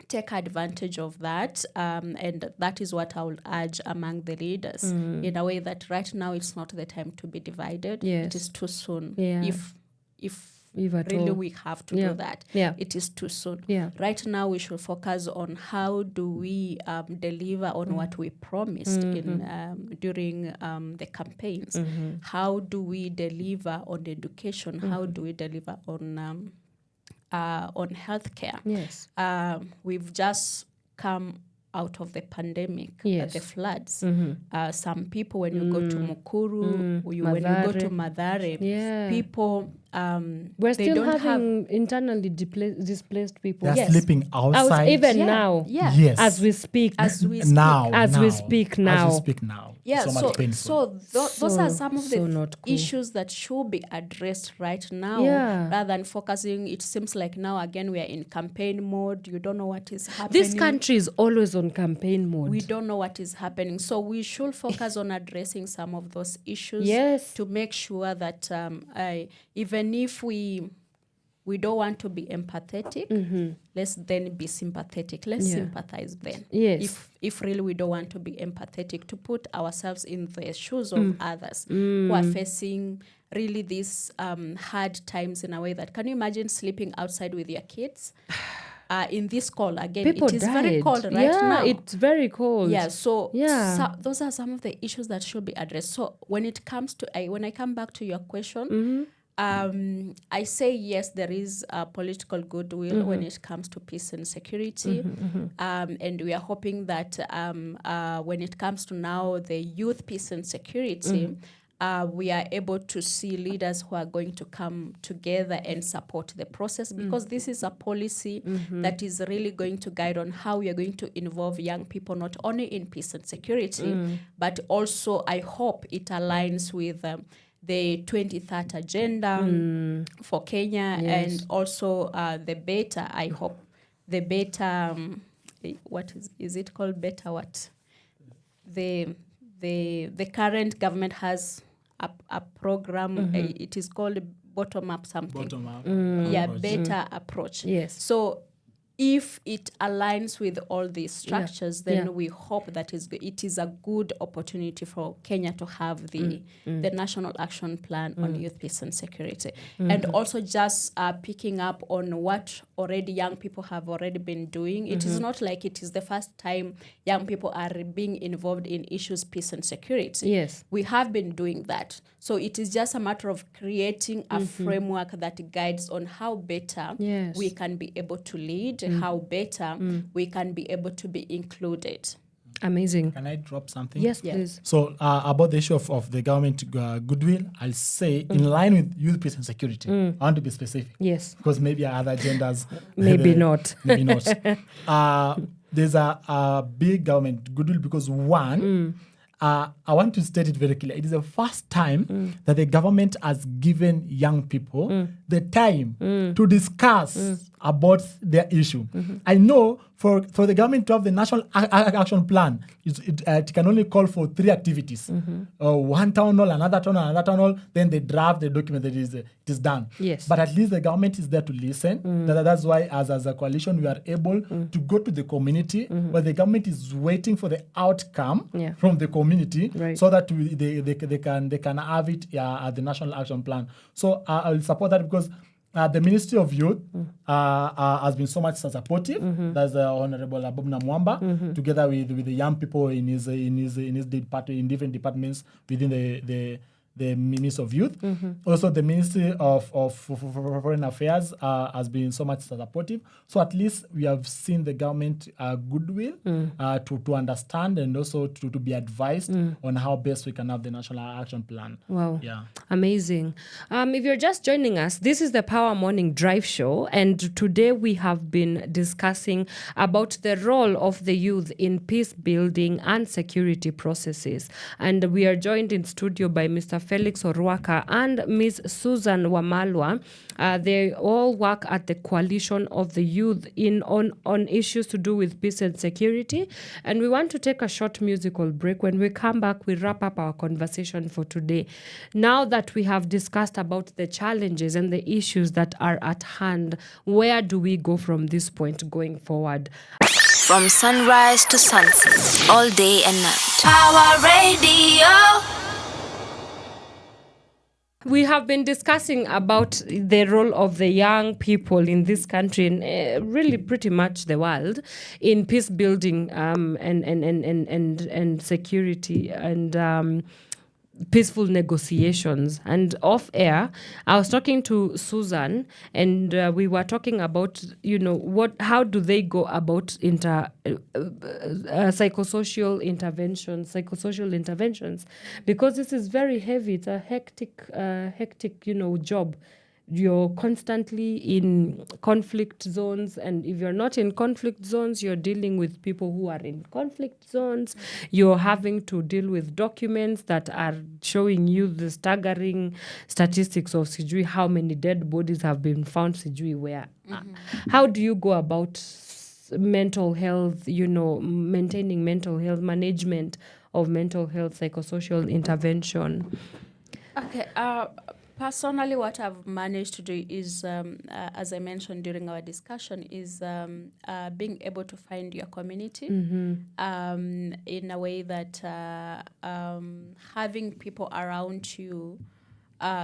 take advantage of that. And that is what I would urge among the leaders in a way that right now it's not the time to be divided. Yes. It is too soon. Yeah. If Really, we have to do that. It is too soon. Right now, we should focus on how do we deliver on what we promised during the campaigns. How do we deliver on education? How do we deliver on healthcare? Yes. We've just come out of the pandemic, the floods. Some people, when you go to Mukuru, when you go to Madare, people we're still having internally displaced people. They're sleeping outside. Even now. Yes. As we speak. Now. We speak now. Yeah, so much painful. So those are some of the issues that should be addressed right now, rather than focusing. It seems like now again we are in campaign mode. You don't know what is happening. This country is always on campaign mode. We don't know what is happening. So we should focus on addressing some of those issues to make sure that even if we don't want to be empathetic, let's then be sympathetic. Let's sympathize then. Yes. If really we don't want to be empathetic, to put ourselves in the shoes of others who are facing really these hard times in a way that, can you imagine sleeping outside with your kids? In this cold, again, people it is died. very cold right now. It's very cold. So those are some of the issues that should be addressed. So when it comes to, when I come back to your question, I say yes, there is political goodwill when it comes to peace and security. And we are hoping that when it comes to now the youth peace and security, we are able to see leaders who are going to come together and support the process, because this is a policy that is really going to guide on how we are going to involve young people, not only in peace and security, but also I hope it aligns with the 2030 agenda for Kenya, and also the beta, I hope, the beta, what is it called, beta what? The current government has a program, it is called bottom-up something. Bottom-up beta approach. Yes. So if it aligns with all these structures, then we hope that it is a good opportunity for Kenya to have the National Action Plan on Youth, Peace and Security. And also just picking up on what already young people have already been doing. It is not like it is the first time young people are being involved in issues, peace and security. Yes. We have been doing that. So it is just a matter of creating a framework that guides on how better we can be able to lead, how better we can be able to be included. Amazing. Can I drop something? Yes, please. So about the issue of the government goodwill, I'll say in line with youth, peace and security. I want to be specific. Yes. Because maybe other agendas. Maybe not. Maybe not. There's a big government goodwill because one, I want to state it very clearly. It is the first time that the government has given young people the time to discuss about their issue. I know for the government to have the National Action Plan, it can only call for 3 activities. One town hall, another town hall, then they draft the document that it is done. Yes. But at least the government is there to listen. That's why as a coalition, we are able to go to the community where the government is waiting for the outcome from the community so that they can have it at the National Action Plan. So I will support that because the Ministry of Youth has been so much supportive. That's Honorable Abobna Mwamba, together with the young people in his department, in different departments within the Ministry of Youth. Also, the Ministry of Foreign Affairs has been so much supportive. So at least we have seen the government goodwill to understand and also to be advised on how best we can have the National Action Plan. Wow. Yeah. Amazing. If you're just joining us, this is the Power Morning Drive Show, and today we have been discussing about the role of the youth in peace building and security processes. And we are joined in studio by Mr. Felix Orwaka and Ms. Susan Wamalwa. They all work at the Coalition of the Youth on issues to do with peace and security. And we want to take a short musical break. When we come back, we wrap up our conversation for today. Now that we have discussed about the challenges and the issues that are at hand, where do we go from this point going forward? From sunrise to sunset, all day and night. Power Radio. We have been discussing about the role of the young people in this country and really pretty much the world in peace building and security and peaceful negotiations. And off air, I was talking to Susan, and we were talking about, how do they go about psychosocial interventions, because this is very heavy. It's a hectic, job. You're constantly in conflict zones, and if you're not in conflict zones, you're dealing with people who are in conflict zones. You're having to deal with documents that are showing you the staggering statistics of Sijui, how many dead bodies have been found Sijui where. How do you go about mental health, maintaining mental health, management of mental health, psychosocial intervention? Okay, personally, what I've managed to do is, as I mentioned during our discussion, is being able to find your community in a way that having people around you,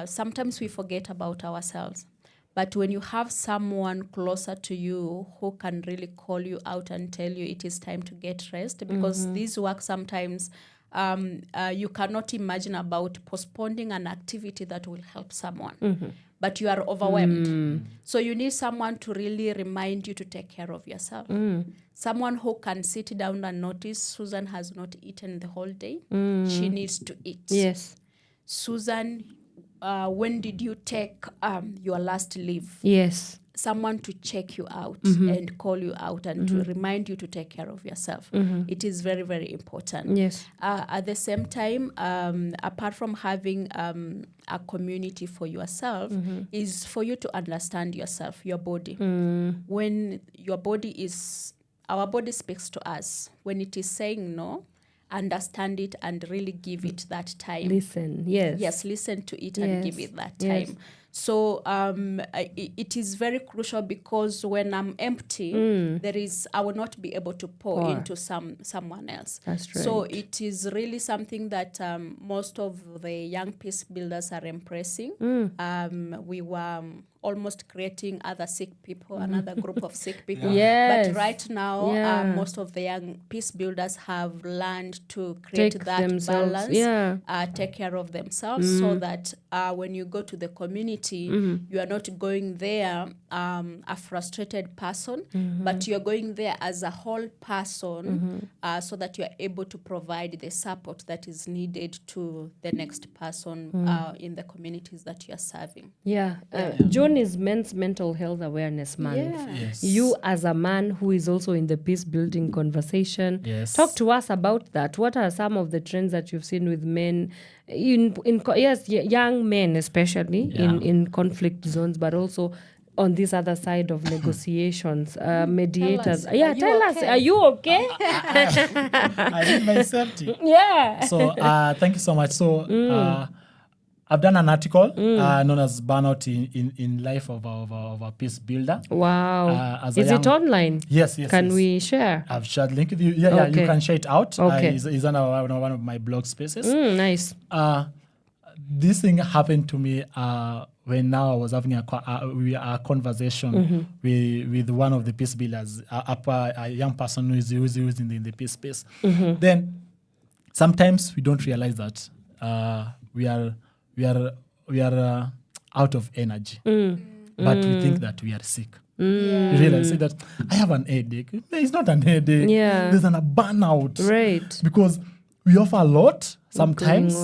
sometimes we forget about ourselves. But when you have someone closer to you who can really call you out and tell you it is time to get rest, because this work sometimes you cannot imagine about postponing an activity that will help someone, but you are overwhelmed. So you need someone to really remind you to take care of yourself. Someone who can sit down and notice Susan has not eaten the whole day. She needs to eat. Yes. Susan, when did you take your last leave? Yes. Someone to check you out and call you out and to remind you to take care of yourself. It is very, very important. Yes. At the same time, apart from having a community for yourself, is for you to understand yourself, your body. When your body our body speaks to us. When it is saying no, understand it and really give it that time. Listen, yes. Yes, listen to it and give it that time. Yes. So it is very crucial, because when I'm empty, I will not be able to pour into someone else. That's right. So it is really something that most of the young peace builders are embracing. We were almost creating other sick people, another group of sick people. Yes. But right now, most of the young peace builders have learned to create that balance, take care of themselves, so that when you go to the community, you are not going there a frustrated person, but you're going there as a whole person, so that you're able to provide the support that is needed to the next person in the communities that you're serving. June is Men's Mental Health Awareness Month. Yes. You, as a man who is also in the peace building conversation, talk to us about that. What are some of the trends that you've seen with men, young men especially in conflict zones, but also on this other side of negotiations, mediators? Tell us, are you okay? I did my safety. So thank you so much. So I've done an article known as Burnout in Life of a Peace Builder. Wow. Is it online? Yes. Can we share? I've shared link with you. You can share it out. Okay. It's on one of my blog spaces. Nice. This thing happened to me when now I was having a conversation with one of the peace builders, a young person who is in the peace space. Then sometimes we don't realize that we are out of energy, but we think that we are sick. You realize that I have an headache. It's not an headache. There's a burnout. Right. Because we offer a lot sometimes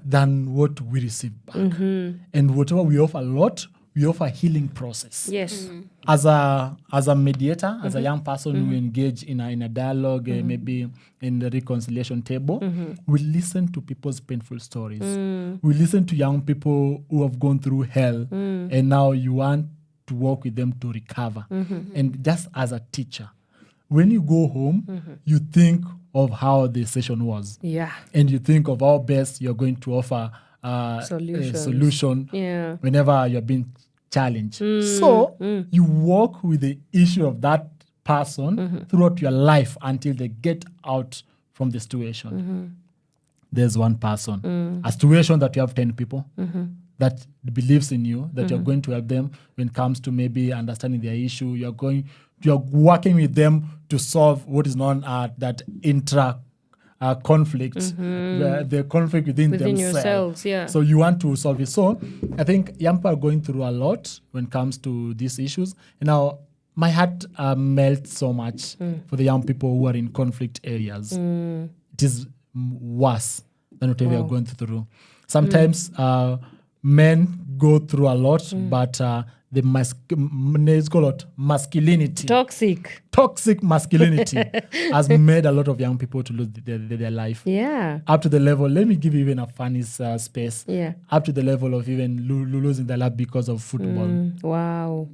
than what we receive back. And whatever we offer a lot, we offer a healing process. Yes. As a mediator, as a young person who engage in a dialogue, maybe in the reconciliation table, we listen to people's painful stories. We listen to young people who have gone through hell, and now you want to work with them to recover. And just as a teacher, when you go home, you think of how the session was. And you think of how best you're going to offer a solution whenever you're being challenged. So you work with the issue of that person throughout your life until they get out from the situation. There's one person. A situation that you have 10 people that believes in you, that you're going to help them when it comes to maybe understanding their issue. You're working with them to solve what is known as that conflict, the conflict within themselves. So you want to solve it. So I think young people are going through a lot when it comes to these issues. And now my heart melts so much for the young people who are in conflict areas. It is worse than whatever you're going through. Sometimes men go through a lot, but the masculinity, toxic masculinity has made a lot of young people to lose their life. Up to the level, let me give you even a funny space. Up to the level of even losing their life because of football. Wow.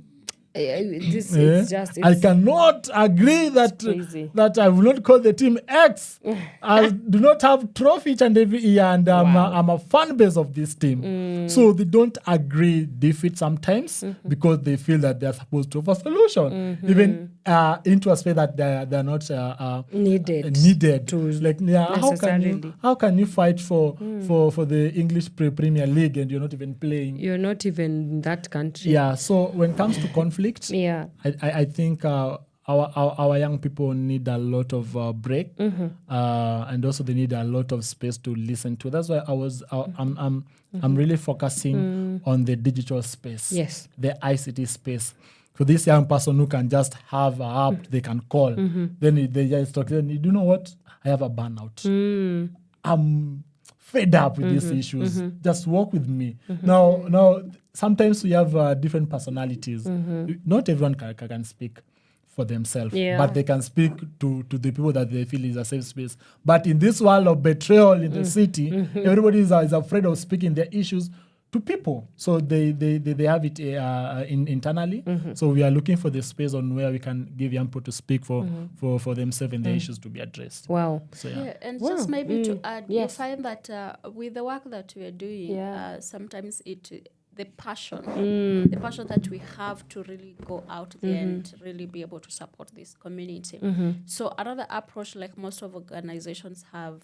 I cannot agree that I will not call the team X. I do not have trophy each and every year, and I'm a fan base of this team. So they don't agree defeat sometimes because they feel that they're supposed to offer solution, even into a space that they're not needed to. Like, how can you fight for the English Premier League and you're not even playing? You're not even in that country. So when it comes to conflict, I think our young people need a lot of break, and also they need a lot of space to listen to. That's why I'm really focusing on the digital space, the ICT space. For this young person who can just have an app they can call, then they just talk. Then you know what? I have a burnout. I'm fed up with these issues. Just work with me. Now, sometimes we have different personalities. Not everyone can speak for themselves, but they can speak to the people that they feel is a safe space. But in this world of betrayal in the city, everybody is afraid of speaking their issues to people. So they have it internally. So we are looking for the space on where we can give young people to speak for themselves and their issues to be addressed. Wow. So and just maybe to add, you find that with the work that we are doing, sometimes the passion that we have to really go out there and really be able to support this community. So another approach, like most of organizations have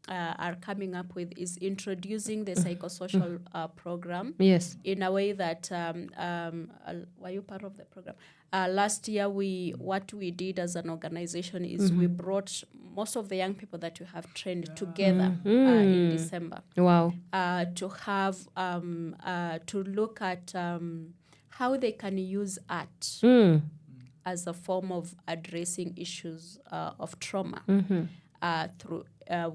are coming up with, is introducing the psychosocial program. Yes. In a way that were you part of the program? Last year, what we did as an organization is we brought most of the young people that we have trained together in December. Wow. To have to look at how they can use art as a form of addressing issues of trauma. Through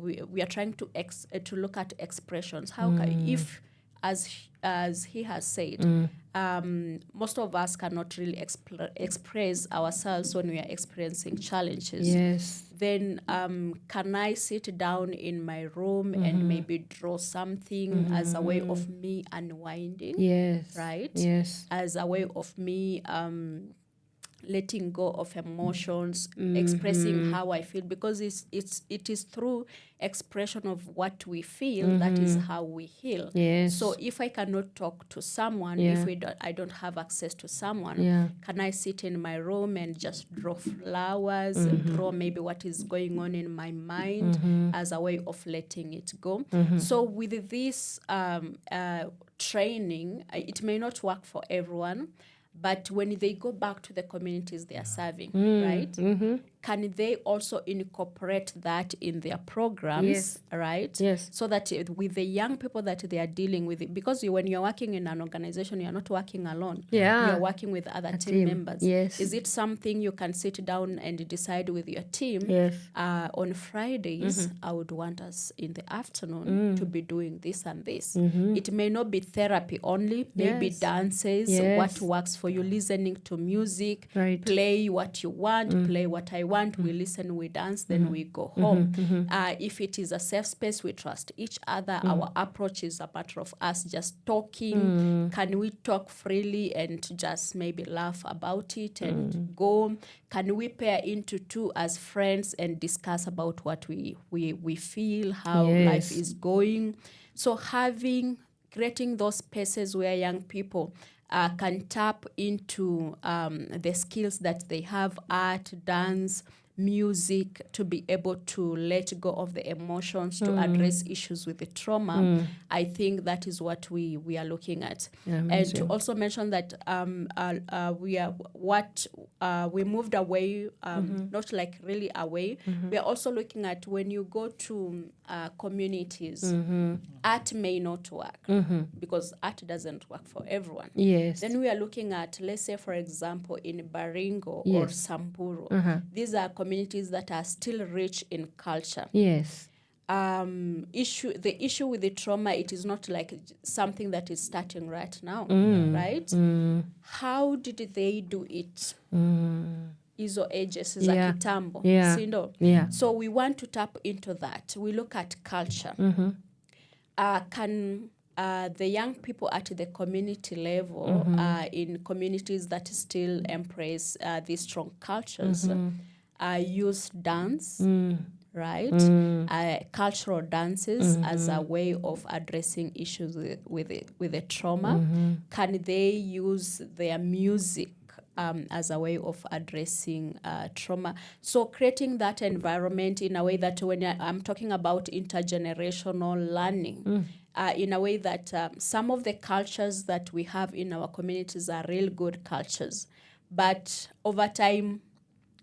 we are trying to look at expressions. How can, if as he has said, most of us cannot really express ourselves when we are experiencing challenges. Yes. Then can I sit down in my room and maybe draw something as a way of me unwinding? Yes. Right? Yes. As a way of me letting go of emotions, expressing how I feel, because it is through expression of what we feel that is how we heal. Yes. So if I cannot talk to someone, if I don't have access to someone, can I sit in my room and just draw flowers, draw maybe what is going on in my mind as a way of letting it go? So with this training, it may not work for everyone, but when they go back to the communities they are serving, right? Can they also incorporate that in their programs, right? Yes. So that with the young people that they are dealing with, because when you're working in an organization, you're not working alone. Yeah. You're working with other team members. Yes. Is it something you can sit down and decide with your team? Yes. On Fridays, I would want us in the afternoon to be doing this and this. It may not be therapy only, maybe dances, what works for you, listening to music, play what you want, play what I want, we listen, we dance, then we go home. If it is a safe space, we trust each other. Our approach is a matter of us just talking. Can we talk freely and just maybe laugh about it and go? Can we pair into two as friends and discuss about what we feel, how life is going? So creating those spaces where young people can tap into the skills that they have, art, dance, music, to be able to let go of the emotions, to address issues with the trauma. I think that is what we are looking at. And to also mention that we moved away, not like really away. We are also looking at, when you go to communities, art may not work because art doesn't work for everyone. Yes. Then we are looking at, let's say, for example, in Baringo or Samburu, these are communities that are still rich in culture. Yes. The issue with the trauma, it is not like something that is starting right now, right? How did they do it? Izo ages za kitambo, sindo? So we want to tap into that. We look at culture. Can the young people at the community level, in communities that still embrace these strong cultures, use dance, right? Cultural dances as a way of addressing issues with the trauma. Can they use their music as a way of addressing trauma? So creating that environment in a way that, when I'm talking about intergenerational learning, in a way that some of the cultures that we have in our communities are real good cultures, but over time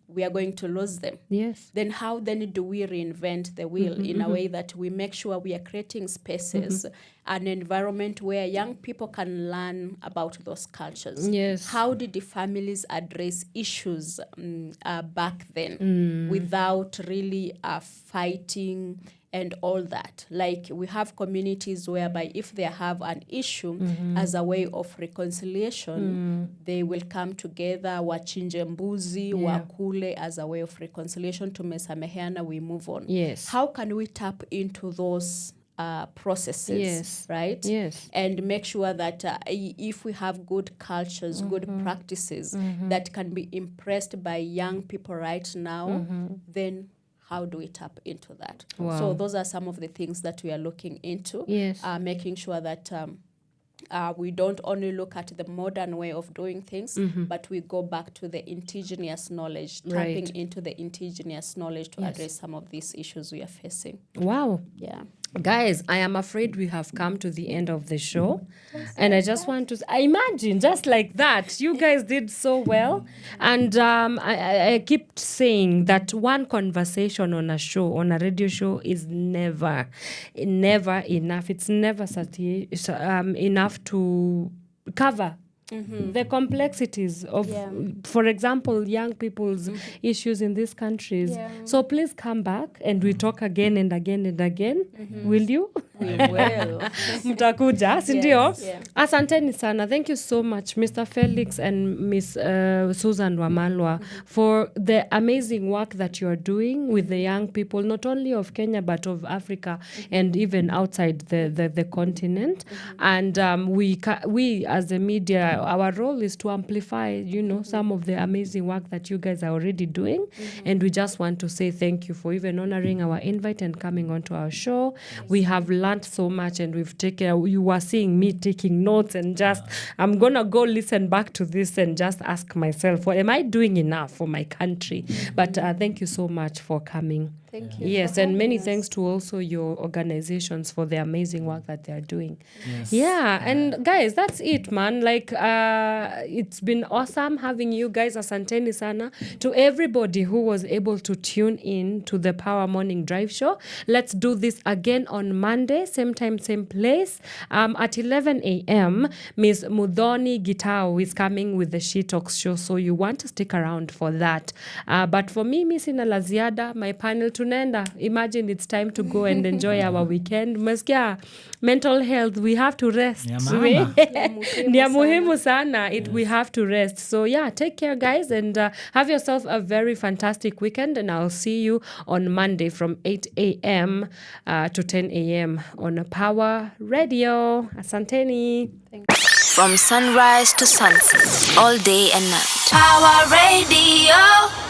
we are going to lose them. Yes. Then how then do we reinvent the wheel in a way that we make sure we are creating spaces, an environment where young people can learn about those cultures? Yes. How did the families address issues back then without really fighting and all that? Like, we have communities whereby if they have an issue, as a way of reconciliation, they will come together, wachinje mbuzi, wakule, as a way of reconciliation, tumesameheana, we move on. Yes. How can we tap into those processes, right? Yes. And make sure that if we have good cultures, good practices that can be impressed by young people right now, then how do we tap into that? Wow. So those are some of the things that we are looking into, Yes. making sure that we don't only look at the modern way of doing things, but we go back to the indigenous knowledge, tapping into the indigenous knowledge to address some of these issues we are facing. Wow. Yeah. Guys, I am afraid we have come to the end of the show. And I just want to imagine, just like that, you guys did so well. And I keep saying that one conversation on a show, on a radio show, is never enough. It's never enough to cover the complexities of, for example, young people's issues in these countries. So please come back and we talk again and again and again. Will you? We will. Mtakuja, sindio? Yeah. Asanteni sana. Thank you so much, Mr. Felix and Miss Susan Wamalwa, for the amazing work that you are doing with the young people, not only of Kenya, but of Africa and even outside the continent. And we as the media, our role is to amplify, some of the amazing work that you guys are already doing. And we just want to say thank you for even honoring our invite and coming onto our show. We have learned so much, and you were seeing me taking notes, and just, I'm going to go listen back to this and just ask myself, what am I doing enough for my country? But thank you so much for coming. Thank you. Yes, and many thanks to also your organizations for the amazing work that they are doing. Yes. Yeah, and guys, that's it, man. Like, it's been awesome having you guys. Asanteni sana to everybody who was able to tune in to the Power Morning Drive Show. Let's do this again on Monday, same time, same place. At 11 a.m., Miss Mudhoni Gitao is coming with the She Talks show, so you want to stick around for that. But for me, Sina la ziada, my panel tunaenda. Imagine it's time to go and enjoy our weekend. Meskia, mental health, we have to rest. Ni ya muhimu sana. We have to rest. So yeah, take care, guys, and have yourself a very fantastic weekend. And I'll see you on Monday from 8 a.m. To 10 a.m. on Power Radio. Asanteni. From sunrise to sunset, all day and night. Power Radio.